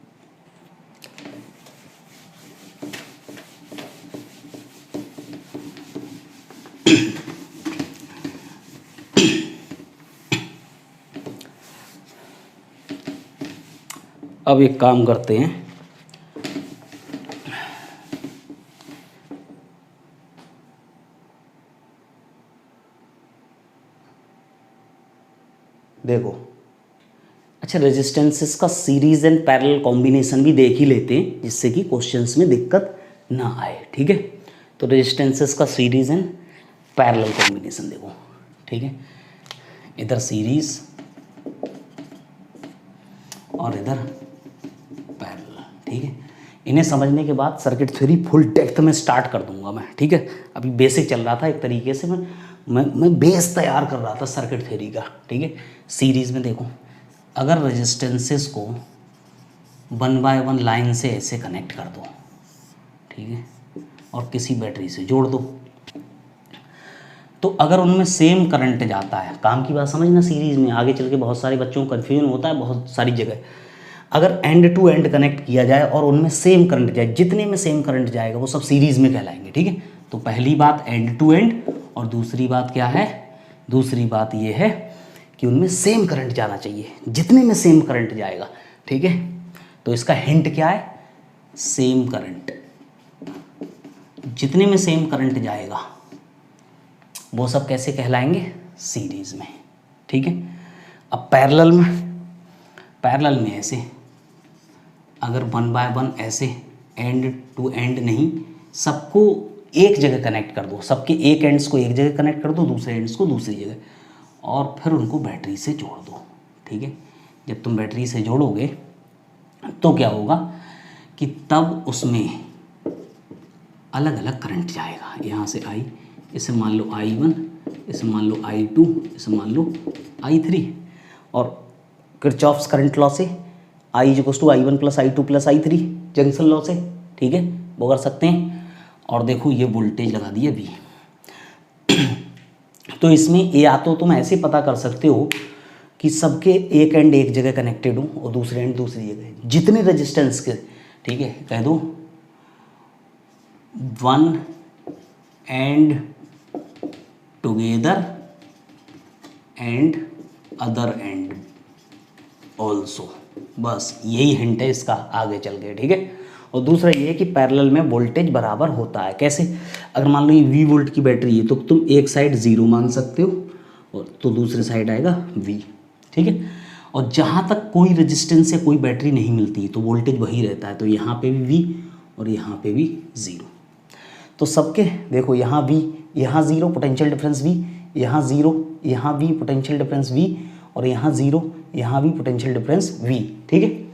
अब एक काम करते हैं, देखो, अच्छा रेजिस्टेंसेस का सीरीज एंड पैरेलल कॉम्बिनेशन भी देख ही लेते हैं, जिससे कि क्वेश्चंस में दिक्कत ना आए, ठीक है। तो रेजिस्टेंसेस का सीरीज एंड पैरेलल कॉम्बिनेशन देखो, ठीक है, इधर सीरीज और इधर पैरेलल, ठीक है। इन्हें समझने के बाद सर्किट थ्योरी फुल डेप्थ में स्टार्ट कर दूंगा मैं, ठीक है। अभी बेसिक चल रहा था, एक तरीके से मैं बेस तैयार कर रहा था सर्किट थ्योरी का, ठीक है। सीरीज़ में देखो, अगर रेजिस्टेंसेस को 1 बाय 1 लाइन से ऐसे कनेक्ट कर दो, ठीक है, और किसी बैटरी से जोड़ दो, तो अगर उनमें सेम करंट जाता है, काम की बात समझना, सीरीज़ में आगे चल के बहुत सारे बच्चों को कन्फ्यूजन होता है बहुत सारी जगह। अगर एंड टू एंड कनेक्ट किया जाए और उनमें सेम करंट जाए, जितने में सेम करंट जाएगा वो सब सीरीज़ में कहलाएंगे, ठीक है। तो पहली बात एंड टू एंड, और दूसरी बात क्या है, दूसरी बात ये है कि उनमें सेम करंट जाना चाहिए, जितने में सेम करंट जाएगा, ठीक है। तो इसका हिंट क्या है, सेम करंट, जितने में सेम करंट जाएगा वो सब कैसे कहलाएंगे, सीरीज में, ठीक है। अब पैरेलल में ऐसे, अगर 1 बाय 1 ऐसे एंड टू एंड नहीं, सबको एक जगह कनेक्ट कर दो, सबके एक एंड्स को एक जगह कनेक्ट कर दो, दूसरे एंड्स को दूसरी जगह, और फिर उनको बैटरी से जोड़ दो, ठीक है। जब तुम बैटरी से जोड़ोगे तो क्या होगा कि तब उसमें अलग अलग करंट जाएगा, यहाँ से I, इसे मान लो I1, इसे मान लो I2, इसे मान लो I3, और किरचॉफ्स करंट लॉ से I = I1 + I2 + I3 junction law से, ठीक है, वो कर सकते हैं। और देखो ये वोल्टेज लगा दिया V। तो इसमें या तो तुम ऐसे पता कर सकते हो कि सबके एक एंड एक जगह कनेक्टेड हो और दूसरे एंड दूसरी जगह, जितने रेजिस्टेंस के, ठीक है, कह दो 1 and together and other and also, बस यही हिंट है इसका आगे चल के, ठीक है। और दूसरा ये है कि पैरेलल में वोल्टेज बराबर होता है, कैसे, अगर मान लो ये V वोल्ट की बैटरी है तो तुम एक साइड 0 मान सकते हो और तो दूसरी साइड आएगा V, ठीक है। और जहाँ तक कोई रेजिस्टेंस या कोई बैटरी नहीं मिलती तो वोल्टेज वही रहता है, तो यहाँ पे भी V और यहाँ पे भी 0। तो सबके देखो यहाँ V, यहाँ 0 पोटेंशियल डिफरेंस V, यहाँ 0, यहाँ V पोटेंशियल डिफरेंस V, और यहाँ 0, यहाँ भी पोटेंशियल डिफरेंस V, ठीक है।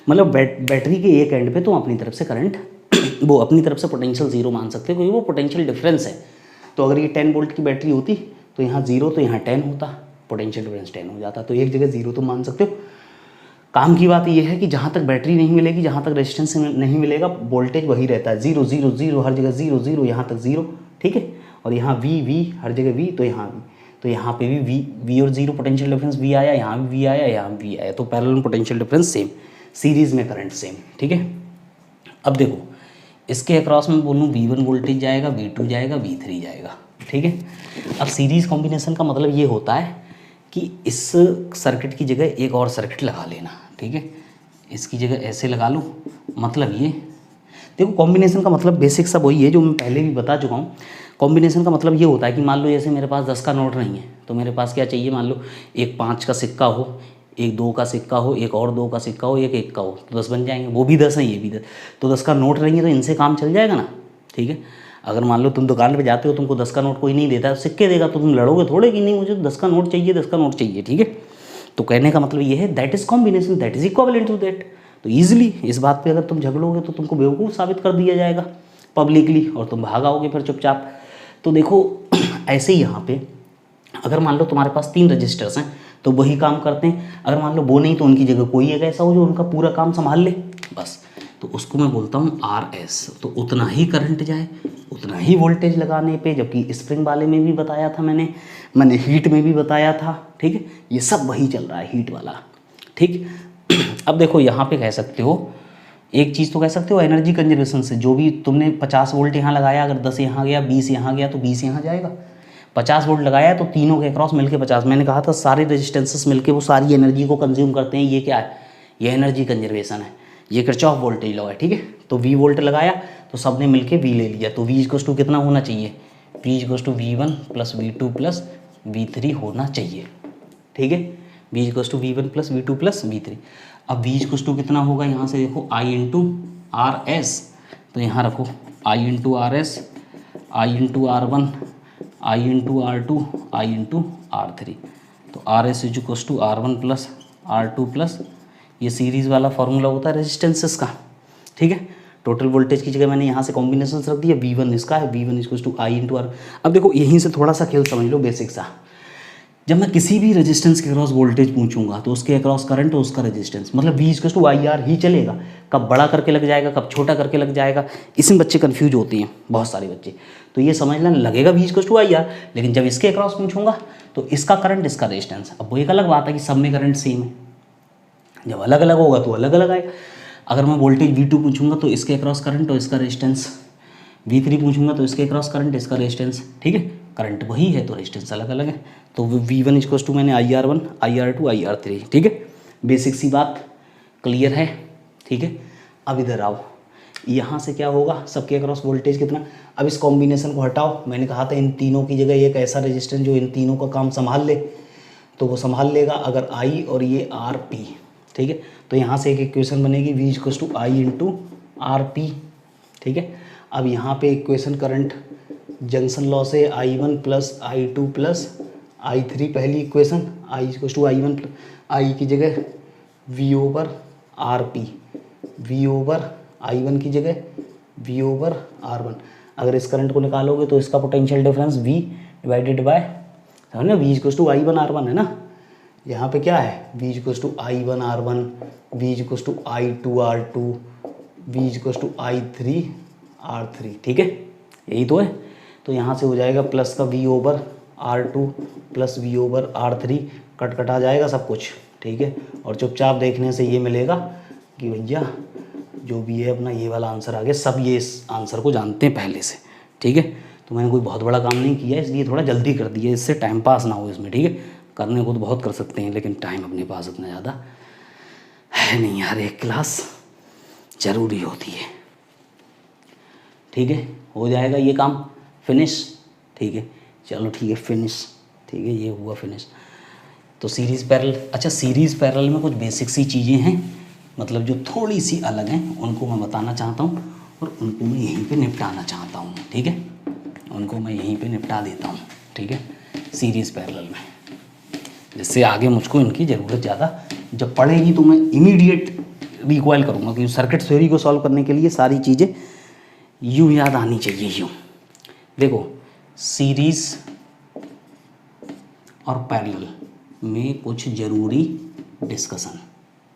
मतलब बैटरी के एक एंड पे तुम अपनी तरफ से करंट वो अपनी तरफ से पोटेंशियल 0 मान सकते हो, क्योंकि वो पोटेंशियल डिफरेंस है। तो अगर ये 10 वोल्ट की बैटरी होती तो यहाँ 0 तो यहाँ 10 होता, पोटेंशियल डिफरेंस 10 हो जाता, तो एक जगह 0 तुम मान सकते हो। काम की बात यह है कि जहाँ तक बैटरी नहीं मिलेगी, जहाँ तक रेजिस्टेंस नहीं मिलेगा, वोल्टेज वही रहता है, 0 0 0 हर जगह 0 0, यहाँ तक 0, ठीक है। और यहाँ V हर जगह V, तो यहाँ V, तो यहाँ पे भी V और 0 पोटेंशियल डिफरेंस V आया, यहाँ भी V आया, यहाँ भी V आया, तो parallel potential difference same, series में करंट सेम, ठीक है। अब देखो इसके अक्रॉस में बोलूँ V1 वोल्टेज जाएगा, V2 जाएगा, V3 जाएगा, ठीक है। अब सीरीज कॉम्बिनेशन का मतलब ये होता है कि इस सर्किट की जगह एक और सर्किट लगा लेना, ठीक है, इसकी जगह ऐसे लगा लो। मतलब ये देखो कॉम्बिनेशन का मतलब बेसिक सब वही है जो मैं पहले भी बता चुका हूँ। कॉम्बिनेशन का मतलब ये होता है कि मान लो जैसे मेरे पास 10 का नोट नहीं है तो मेरे पास क्या चाहिए, मान लो एक 5 का सिक्का हो, एक 2 का सिक्का हो, एक और 2 का सिक्का हो, एक 1 का हो, तो 10 बन जाएंगे। वो भी 10 है, ये भी 10, तो 10 का नोट रहेंगे तो इनसे काम चल जाएगा ना, ठीक है। अगर मान लो तुम दुकान पे जाते हो, तुमको 10 का नोट कोई नहीं देता है, सिक्के देगा, तो तुम लड़ोगे थोड़े कि नहीं मुझे 10 का नोट चाहिए, 10 का नोट चाहिए, ठीक है। तो कहने का मतलब ये है that is combination, that is equivalent to दैट। तो ईजिली इस बात पे अगर तुम झगड़ोगे तो तुमको बेवकूफ़ साबित कर दिया जाएगा पब्लिकली और तुम भाग आओगे फिर चुपचाप। तो देखो ऐसे ही यहाँ पे अगर मान लो तुम्हारे पास 3 रजिस्टर्स हैं तो वही काम करते हैं, अगर मान लो वो नहीं तो उनकी जगह कोई एक ऐसा हो जो उनका पूरा काम संभाल ले, बस। तो उसको मैं बोलता हूँ RS। तो उतना ही करंट जाए, उतना ही वोल्टेज लगाने पे, जबकि स्प्रिंग वाले में भी बताया था मैंने हीट में भी बताया था, ठीक है। ये सब वही चल रहा है हीट वाला, ठीक। अब देखो यहाँ पे कह सकते हो एक चीज़ तो कह सकते हो एनर्जी कंजर्वेशन से, जो भी तुमने 50 वोल्ट यहाँ लगाया, अगर 10 यहाँ गया, 20 यहाँ गया तो 20 यहाँ जाएगा। 50 वोल्ट लगाया तो तीनों के अक्रॉस मिलके 50, मैंने कहा था सारे रेजिस्टेंसेस मिलके वो सारी एनर्जी को कंज्यूम करते हैं। ये क्या है, ये एनर्जी कंजर्वेशन है, ये किरचॉफ वोल्टेज लॉ है, ठीक है। तो V वोल्ट लगाया तो सबने मिलके V ले लिया, तो V = कितना होना चाहिए, V = V1 + V2 + V3 होना चाहिए, ठीक है। V = V1 + V2 + V3। अब V = कितना होगा, यहाँ से देखो I × RS, तो यहाँ रखो I × RS, I × R1, I × R2, I × R3। तो RS = R1 + R2 + ये सीरीज़ वाला फॉर्मूला होता है रेजिस्टेंसेस का, ठीक है। टोटल वोल्टेज की जगह मैंने यहाँ से कॉम्बिनेशन रख दिया, V1 इसका है, V1 = I × R। अब देखो यहीं से थोड़ा सा खेल समझ लो बेसिक सा। जब मैं किसी भी रेजिस्टेंस के अक्रॉस वोल्टेज पूछूंगा तो उसके अक्रॉस करंट और उसका रेजिस्टेंस, मतलब V = IR ही चलेगा, कब बड़ा करके लग जाएगा, कब छोटा करके लग जाएगा, इसमें बच्चे कंफ्यूज होते हैं बहुत सारे बच्चे। तो ये समझ लेना लगेगा V = IR, लेकिन जब इसके अक्रॉस पूछूंगा तो इसका करंट, इसका रेजिस्टेंस। अब वो एक अलग बात है कि सब में करंट सेम है, जब अलग अलग होगा तो अलग अलग आएगा। अगर मैं वोल्टेज V2 पूछूंगा तो इसके अक्रॉस करंट और इसका रेजिस्टेंस, V3 पूछूंगा तो इसके अक्रॉस करंट, इसका रेजिस्टेंस, ठीक है। करंट वही है तो रेजिस्टेंस अलग अलग है। तो V1 इक्वल टू मैंने IR1, IR2, IR3, ठीक है। बेसिक सी बात क्लियर है, ठीक है। अब इधर आओ, यहाँ से क्या होगा, सबके अक्रॉस वोल्टेज कितना। अब इस कॉम्बिनेशन को हटाओ, मैंने कहा था इन तीनों की जगह एक ऐसा रेजिस्टेंस जो इन तीनों का काम संभाल ले, तो वो संभाल लेगा अगर I और ये RP, ठीक है। तो यहाँ से एक इक्वेशन बनेगी V equal to I into RP, ठीक है। अब यहाँ पे इक्वेशन करंट जंक्शन लॉस है I1 plus I2 plus I3, पहली equation I equal to I1 I की जगह V over RP, V over I1 की जगह V ओवर R1। अगर इस करंट को निकालोगे तो इसका potential difference V divided by, समझ ना, V equal to I1 R1 है ना। यहाँ पे क्या है, V equal to I1 R1, V equal to I2 R2, V equal to I3 R3, ठीक है, यही तो है। तो यहाँ से हो जाएगा प्लस का V over R2 plus V over R3, cut cut आ जाएगा सब कुछ, ठीक है। और चुपचाप देखने से ये मिलेगा कि भैया जो भी है अपना ये वाला आंसर आ गया। सब ये इस आंसर को जानते हैं पहले से, ठीक है। तो मैंने कोई बहुत बड़ा काम नहीं किया, इसलिए थोड़ा जल्दी कर दिया, इससे टाइम पास ना हो इसमें, ठीक है। करने को तो बहुत कर सकते हैं लेकिन टाइम अपने पास उतना ज़्यादा है नहीं यार, एक क्लास ज़रूरी होती है, ठीक है। हो जाएगा ये काम फिनिश, ठीक है। चलो ठीक है, फिनिश, ठीक है, ये हुआ फिनिश। तो सीरीज़ पैरेलल, अच्छा सीरीज़ पैरेलल में कुछ बेसिक सी चीज़ें हैं, मतलब जो थोड़ी सी अलग हैं, उनको मैं बताना चाहता हूँ और उनको मैं यहीं पे निपटाना चाहता हूँ, ठीक है। उनको मैं यहीं पे निपटा देता हूँ, ठीक है, सीरीज़ पैरेलल में, जिससे आगे मुझको इनकी ज़रूरत ज़्यादा जब पड़ेगी तो मैं इमीडिएट रिकॉइल करूँगा, क्योंकि सर्किट थ्योरी को सॉल्व करने के लिए सारी चीज़ें यूँ याद आनी चाहिए। यूँ देखो, सीरीज़ और पैरेलल में कुछ ज़रूरी डिस्कशन,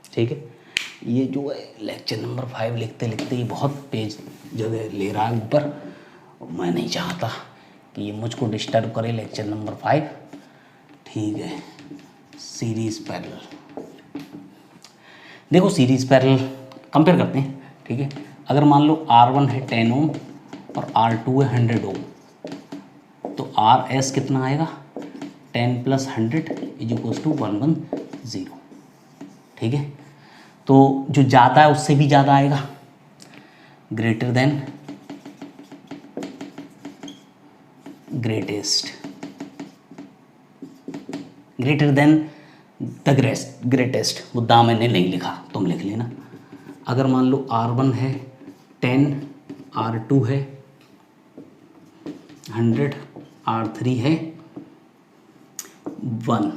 ठीक है। ये जो है लेक्चर नंबर 5 लिखते लिखते ही बहुत पेज जगह ले रहा है ऊपर, और मैं नहीं चाहता कि ये मुझको डिस्टर्ब करे लेक्चर नंबर 5, ठीक है। सीरीज़ पैरेलल, देखो सीरीज़ पैरेलल कंपेयर करते हैं, ठीक है। अगर मान लो R1 है 10 ओम और R2 है 100 ओम, तो RS कितना आएगा, 10 प्लस 100 इज इक्वल्स टू 110, ठीक है। तो जो ज़्यादा है उससे भी ज़्यादा आएगा, greater than greatest, greater than the greatest, मुद्दा मैंने नहीं लिखा, तुम लिख लेना। अगर मान लो R1 है 10, R2 है 100, R3 है 1,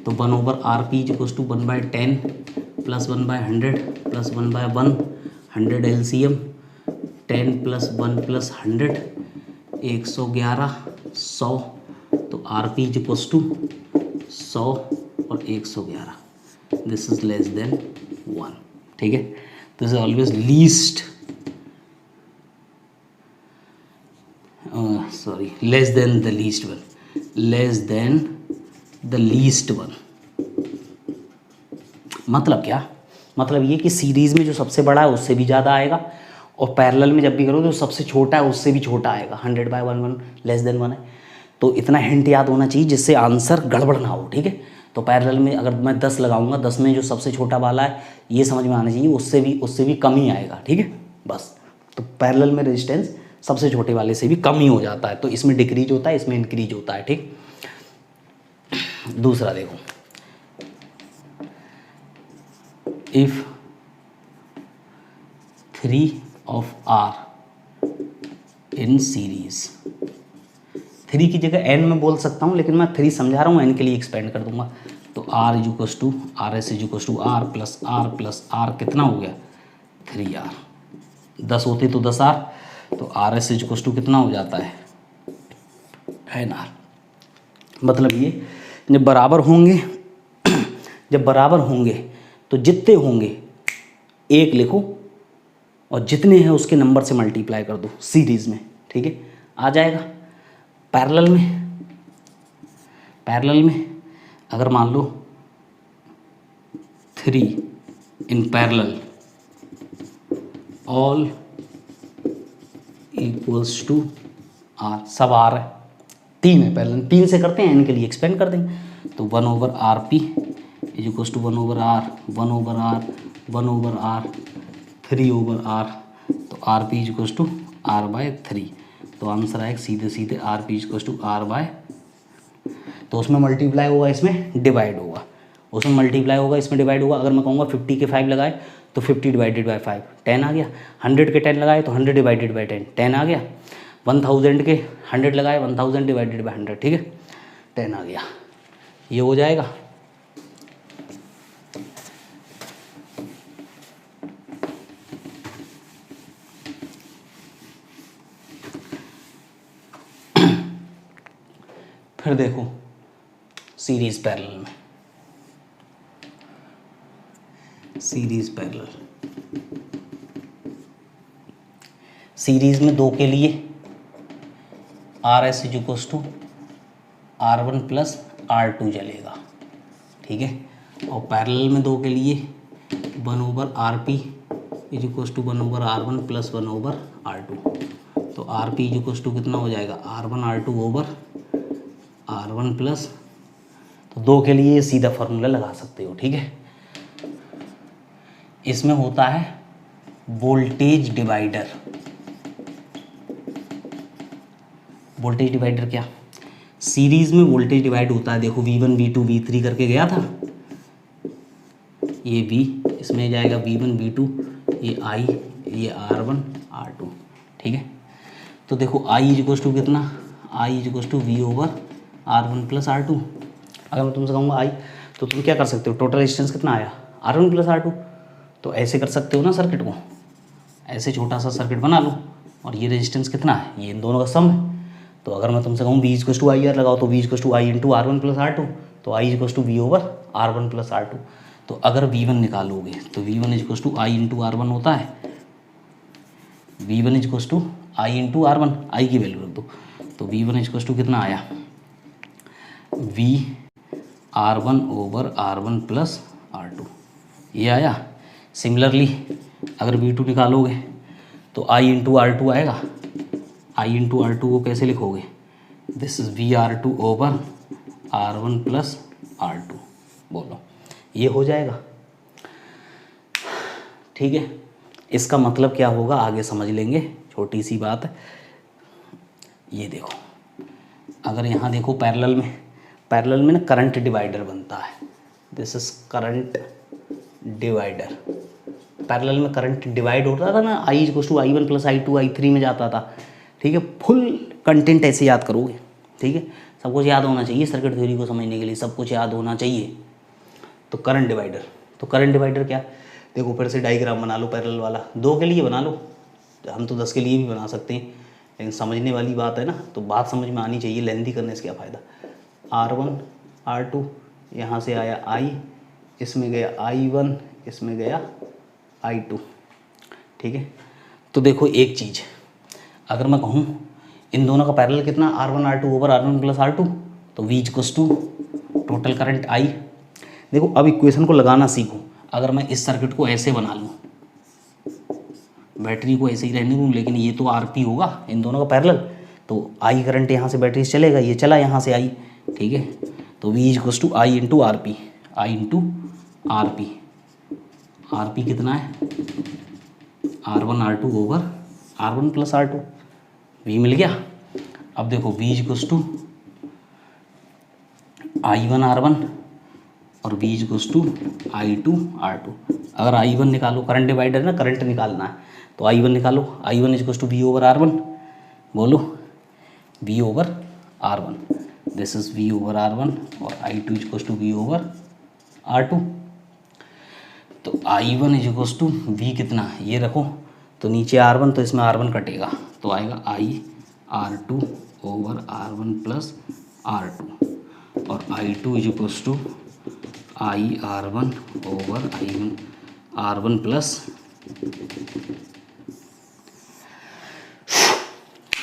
तो 1 over RP is equals to 1/10 plus 1/100 plus 1/1, 100 LCM, 10 plus 1 plus 100, 111, 100, तो RP इज इक्वल्स टू 100 और 111, दिस इज लेस देन 1, ठीक है। This is always least, sorry, less than the least one, less than the least one. मतलब क्या, मतलब ये कि series में जो सबसे बड़ा है उससे भी ज़्यादा आएगा, और पैरेलल में जब भी करोगे तो सबसे छोटा है उससे भी छोटा आएगा, 100/1 लेस देन 1 है। तो इतना हिंट याद होना चाहिए जिससे आंसर गड़बड़ ना हो, ठीक है। तो पैरेलल में अगर मैं 10 लगाऊंगा, 10 में जो सबसे छोटा वाला है ये समझ में आना चाहिए, उससे भी कम ही आएगा, ठीक है, बस। तो पैरेलल में रेजिस्टेंस सबसे छोटे वाले से भी कम ही हो जाता है, तो इसमें डिक्रीज होता है, इसमें इंक्रीज होता है, ठीक। दूसरा देखो, if 3 of R in series, 3 की जगह n में बोल सकता हूँ, लेकिन मैं 3 समझा रहा हूँ, n के लिए एक्सपेंड कर दूंगा। तो R is equals to RS is equals to R plus R कितना हो गया, 3R, 10 होती तो 10R, तो RS इज इक्वल्स टू कितना हो जाता है, NR। मतलब ये जब बराबर होंगे जब बराबर होंगे तो जितने होंगे एक लिखो और जितने हैं उसके नंबर से मल्टीप्लाई कर दो सीरीज़ में, ठीक है, आ जाएगा। पैरेलल में अगर मान लो 3 in parallel all equals to R, सब आर है, 3 है पैरेलल, 3 से करते हैं, n के लिए एक्सपेंड कर देंगे। तो 1/rp is equals to 1/r 1/r 1/r 3/r, तो rp is equals to r/3। तो आंसर आएगा सीधे सीधे rp is equals to r/, तो उसमें मल्टीप्लाई होगा, इसमें डिवाइड होगा, उसमें मल्टीप्लाई होगा, इसमें डिवाइड होगा। अगर मैं कहूँगा 50 के 5 लगाए तो 50 डिवाइडेड बाई 5 10 आ गया, 100 के 10 लगाए तो 100 डिवाइडेड बाई 10 10 आ गया, 1000 के 100 लगाए 1000 डिवाइडेड बाई 100, ठीक है, 10 आ गया, ये हो जाएगा। फिर देखो सीरीज पैरेलल में, सीरीज पैरेलल, सीरीज में 2 के लिए RS is equals to R1 plus R2 चलेगा, ठीक है, और पैरेलल में 2 के लिए 1/RP is equals to 1/R1 plus 1/R2, तो RP इज इक्वल्स टू कितना हो जाएगा R1 R2 over R1 plus, तो 2 के लिए सीधा फार्मूला लगा सकते हो, ठीक है। इसमें होता है वोल्टेज डिवाइडर, वोल्टेज डिवाइडर क्या, सीरीज में वोल्टेज डिवाइड होता है, देखो V1 V2 V3 करके गया था, ये V इसमें जाएगा V1 V2, ये I, ये R1 R2, ठीक है। तो देखो I इज इक्वल्स टू कितना, I is equals to V/R1 plus R2। अगर मैं तुमसे कहूँगा I, तो तुम क्या कर सकते हो, टोटल रेजिस्टेंस कितना आया R1 प्लस R2, तो ऐसे कर सकते हो ना सर्किट को, ऐसे छोटा सा सर्किट बना लो, और ये रेजिस्टेंस कितना है, ये इन दोनों का सम है। तो अगर मैं तुमसे कहूँ V इक्वल्स टू IR लगाओ, तो V equals to I into R1 plus R2, तो I equals to V/R1 plus R2। तो अगर V1 निकालोगे तो V1 equals to I into R1 होता है, V1 equals to I into R1, I की वैल्यू रख दो, तो V1 इक्वल्स टू कितना आया VR1 over R1 plus R2, ये आया। सिमिलरली अगर V2 निकालोगे तो I इंटू R2 आएगा, I इंटू R2 को कैसे लिखोगे, this is VR2 over R1 plus R2, बोलो ये हो जाएगा, ठीक है। इसका मतलब क्या होगा आगे समझ लेंगे, छोटी सी बात है। ये देखो, अगर यहाँ देखो पैरेलल में ना करंट डिवाइडर बनता है, this is current divider. Parallel में करंट डिवाइड होता था ना, I equals to I1 plus I2 I3 में जाता था, ठीक है। फुल कंटेंट ऐसे याद करोगे, ठीक है, सब कुछ याद होना चाहिए, सर्किट थ्योरी को समझने के लिए सब कुछ याद होना चाहिए। तो करंट डिवाइडर क्या, देखो फिर से डायग्राम बना लो पैरेलल वाला, 2 के लिए बना लो, हम तो 10 के लिए भी बना सकते हैं, लेकिन समझने वाली बात है ना, तो बात समझ में आनी चाहिए, लेंथी करने से क्या फ़ायदा। R1 R2 यहाँ से आया I, इसमें गया I1, इसमें गया I2, ठीक है। तो देखो एक चीज़, अगर मैं कहूँ इन दोनों का पैरेलल कितना R1 R2 over R1 plus R2, तो V equals to total current I। देखो अब इक्वेशन को लगाना सीखो, अगर मैं इस सर्किट को ऐसे बना लूँ, बैटरी को ऐसे ही रहने दूँ, लेकिन ये तो RP होगा इन दोनों का पैरेलल, तो I करंट यहाँ से बैटरी से चलेगा, ये चला यहाँ से I, ठीक है। तो V equals to I into RP, I into RP, RP कितना है R1 R2 over R1 plus R2, V मिल गया। अब देखो V equals to I1 R1 और V equals to I2 R2। अगर I1 निकालो, करंट डिवाइडर ना, करंट निकालना है, तो I1 निकालो, I1 equals to V over R1, बोलो V over R1, this is V over R1, और I2 equals to V over R2। तो I1 इक्वल्स टू V कितना, ये रखो, तो नीचे R1, तो इसमें R1 कटेगा, तो आएगा I R2 over R1 plus R2, और I2 equals to I R1 over R1 plus,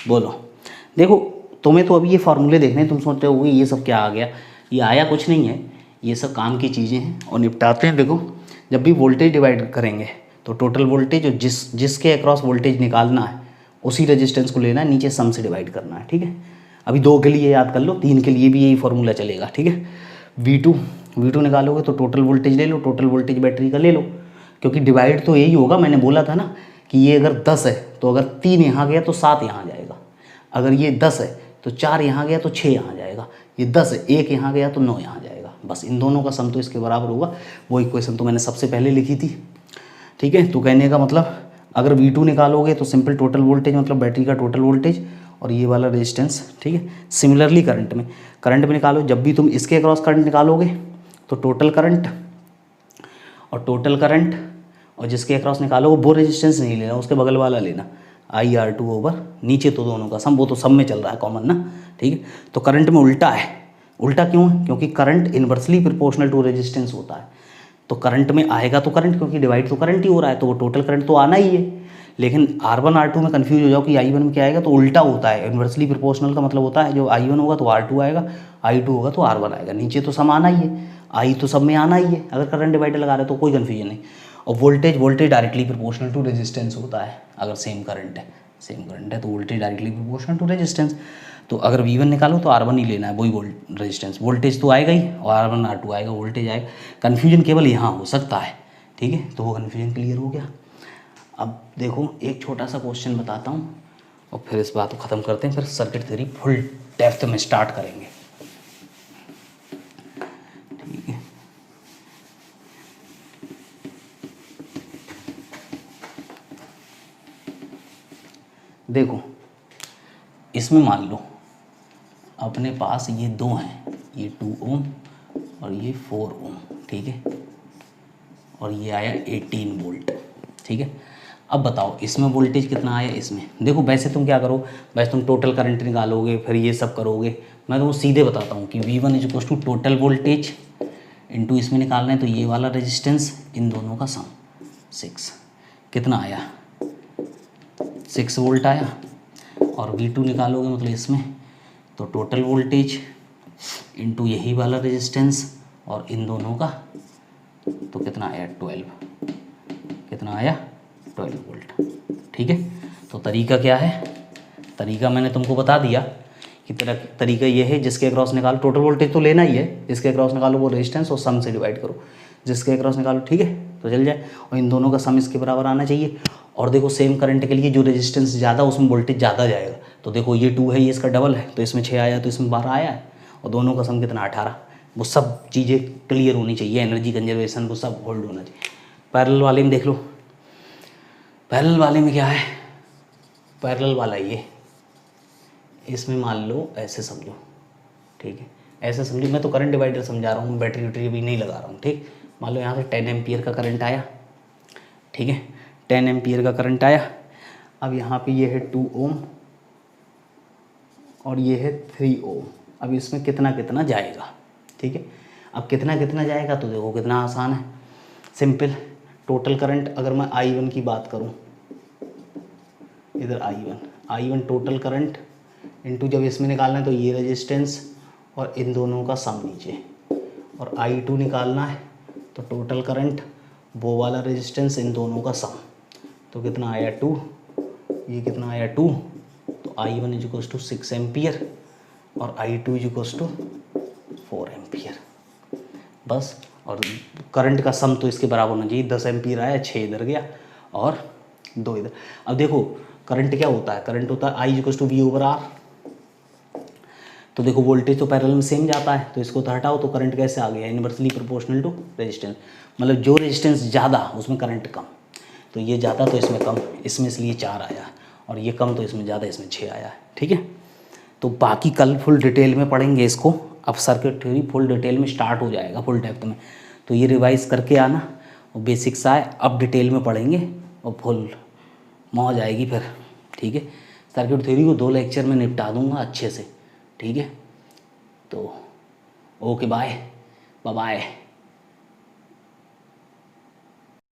बोलो। देखो तुम्हें तो अभी ये फार्मूले देखने हैं, तुम सोचते हो ये सब क्या आ गया, ये आया कुछ नहीं है, ये सब काम की चीज़ें हैं और निपटाते हैं। देखो जब भी वोल्टेज डिवाइड करेंगे तो टोटल वोल्टेज और जिसके अक्रॉस वोल्टेज निकालना है उसी रेजिस्टेंस को लेना है, नीचे सम से डिवाइड करना है, ठीक है। अभी 2 के लिए याद कर लो, 3 के लिए भी यही फॉर्मूला चलेगा, ठीक है। V2 निकालोगे तो टोटल वोल्टेज ले लो, टोटल वोल्टेज बैटरी का ले लो, क्योंकि डिवाइड तो यही होगा। मैंने बोला था ना कि ये अगर 10 है तो अगर 3 यहाँ गया तो 7 यहाँ जाएगा, अगर ये 10 है तो 4 यहाँ गया तो 6 यहाँ जाएगा, ये 10 है 1 यहाँ गया तो 9 यहाँ जाएगा। बस इन दोनों का सम तो इसके बराबर होगा। वो इक्वेशन तो मैंने सबसे पहले लिखी थी, ठीक है। तो कहने का मतलब अगर V2 निकालोगे तो सिंपल टोटल वोल्टेज मतलब बैटरी का टोटल वोल्टेज और ये वाला रेजिस्टेंस, ठीक है। सिमिलरली करंट में निकालो, जब भी तुम इसके अक्रॉस करंट निकालोगे तो टोटल करंट और जिसके अक्रॉस निकालोगे वो रेजिस्टेंस नहीं लेना, उसके बगल वाला लेना, IR2 ओवर नीचे तो दोनों का सम, वो तो सब में चल रहा है कॉमन ना, ठीक है। तो करंट में उल्टा है, उल्टा क्यों है? क्योंकि current inversely proportional to resistance होता है। तो करंट में आएगा तो करंट, क्योंकि डिवाइड तो करंट ही हो रहा है, तो वो टोटल करंट तो आना ही है। लेकिन R1 R2 में कन्फ्यूज हो जाओ कि I1 में क्या आएगा, तो उल्टा होता है। इन्वर्सली प्रोपोर्शनल का मतलब होता है जो I1 होगा तो R2 आएगा, I2 होगा तो R1 आएगा। नीचे तो सम आना ही है, I तो सब में आना ही है अगर करंट डिवाइडर लगा रहे हो, तो कोई कन्फ्यूजन नहीं। और voltage directly proportional to resistance होता है। अगर सेम करंट है तो voltage directly proportional to resistance. तो अगर V1 निकालो तो R1 ही लेना है, वही रेजिस्टेंस, वोल्टेज तो आएगा ही, और R1 R2 आएगा, वोल्टेज आएगा। कन्फ्यूजन केवल यहाँ हो सकता है, ठीक है। तो वो कन्फ्यूजन क्लियर हो गया। अब देखो एक छोटा सा क्वेश्चन बताता हूँ और फिर इस बात को ख़त्म करते हैं, फिर सर्किट थ्योरी फुल डेप्थ में स्टार्ट करेंगे, ठीक है। देखो इसमें मान लो अपने पास ये 2 हैं, ये 2 ओम और ये 4 ओम, ठीक है। और ये आया 18 वोल्ट, ठीक है। अब बताओ इसमें वोल्टेज कितना आया इसमें। देखो वैसे तुम क्या करो, वैसे तुम टोटल करंट निकालोगे फिर ये सब करोगे, मैं तो सीधे बताता हूँ कि V1 is equal to total voltage into इसमें निकालना है तो ये वाला रेजिस्टेंस, इन दोनों का सम 6 कितना आया, 6 वोल्ट आया। और V2 निकालोगे मतलब इसमें तो टोटल वोल्टेज इंटू यही वाला रेजिस्टेंस और इन दोनों का तो कितना आया 12, कितना आया 12 वोल्ट, ठीक है। तो तरीका क्या है, तरीका मैंने तुमको बता दिया कि तरीका ये है, जिसके अक्रॉस निकालो टोटल वोल्टेज तो लेना ही है, जिसके अक्रॉस निकालो वो रेजिस्टेंस और सम से डिवाइड करो, जिसके अक्रॉस निकालो, ठीक है, तो चल जाए। और इन दोनों का सम इसके बराबर आना चाहिए। और देखो सेम करंट के लिए जो रेजिस्टेंस ज़्यादा उसमें वोल्टेज ज़्यादा जाएगा। तो देखो ये 2 है, ये इसका डबल है, तो इसमें 6 आया तो इसमें 12 आया है, और दोनों का सम कितना 18। वो सब चीज़ें क्लियर होनी चाहिए, एनर्जी कंजर्वेशन वो सब होल्ड होना चाहिए। पैरेलल वाले में देख लो, पैरेलल वाले में क्या है, पैरेलल वाला ये, इसमें मान लो ऐसे समझो, ठीक है, ऐसे समझो। मैं तो करंट डिवाइडर समझा रहा हूँ, बैटरी वैटरी अभी नहीं लगा रहा हूँ, ठीक। मान लो यहाँ से 10 एम्पियर का करंट आया, ठीक है, 10 एम्पियर का करंट आया। अब यहाँ पे ये है 2 ओम और ये है 3 ओम। अब इसमें कितना कितना जाएगा, ठीक है। अब कितना कितना जाएगा तो देखो कितना आसान है, सिंपल। टोटल करंट अगर मैं I1 की बात करूं, इधर I1 टोटल करंट इंटू जब इसमें निकालना है तो ये रेजिस्टेंस और इन दोनों का सम नीचे, और I2 निकालना है तो टोटल करंट वो वाला रेजिस्टेंस इन दोनों का सम, तो कितना आया 2, ये कितना आया 2। तो I1 is equal to 6 ampere और I2 is equal to 4 ampere, बस। और करंट का सम तो इसके बराबर होना चाहिए, 10 एम्पियर आया, 6 इधर गया और 2 इधर। अब देखो करंट क्या होता है, करंट होता है I equal to V over R। तो देखो वोल्टेज तो पैरेलल में सेम जाता है, तो इसको तो हटाओ तो करंट कैसे आ गया, इनवर्सली प्रोपोर्शनल टू रेजिस्टेंस। मतलब जो रेजिस्टेंस ज़्यादा उसमें करंट कम, तो ये ज़्यादा तो इसमें कम, इसमें इसलिए 4 आया, और ये कम तो इसमें ज़्यादा, इसमें 6 आया है, ठीक है। तो बाकी कल फुल डिटेल में पढ़ेंगे इसको। अब सर्किट थ्योरी फुल डिटेल में स्टार्ट हो जाएगा, फुल डेप्थ में। तो ये रिवाइज करके आना, और बेसिक्स आए अब डिटेल में पढ़ेंगे और फुल मौज आएगी फिर, ठीक है। सर्किट थ्योरी को 2 लेक्चर में निपटा दूंगा अच्छे से, ठीक है। तो ओके बाय बाय।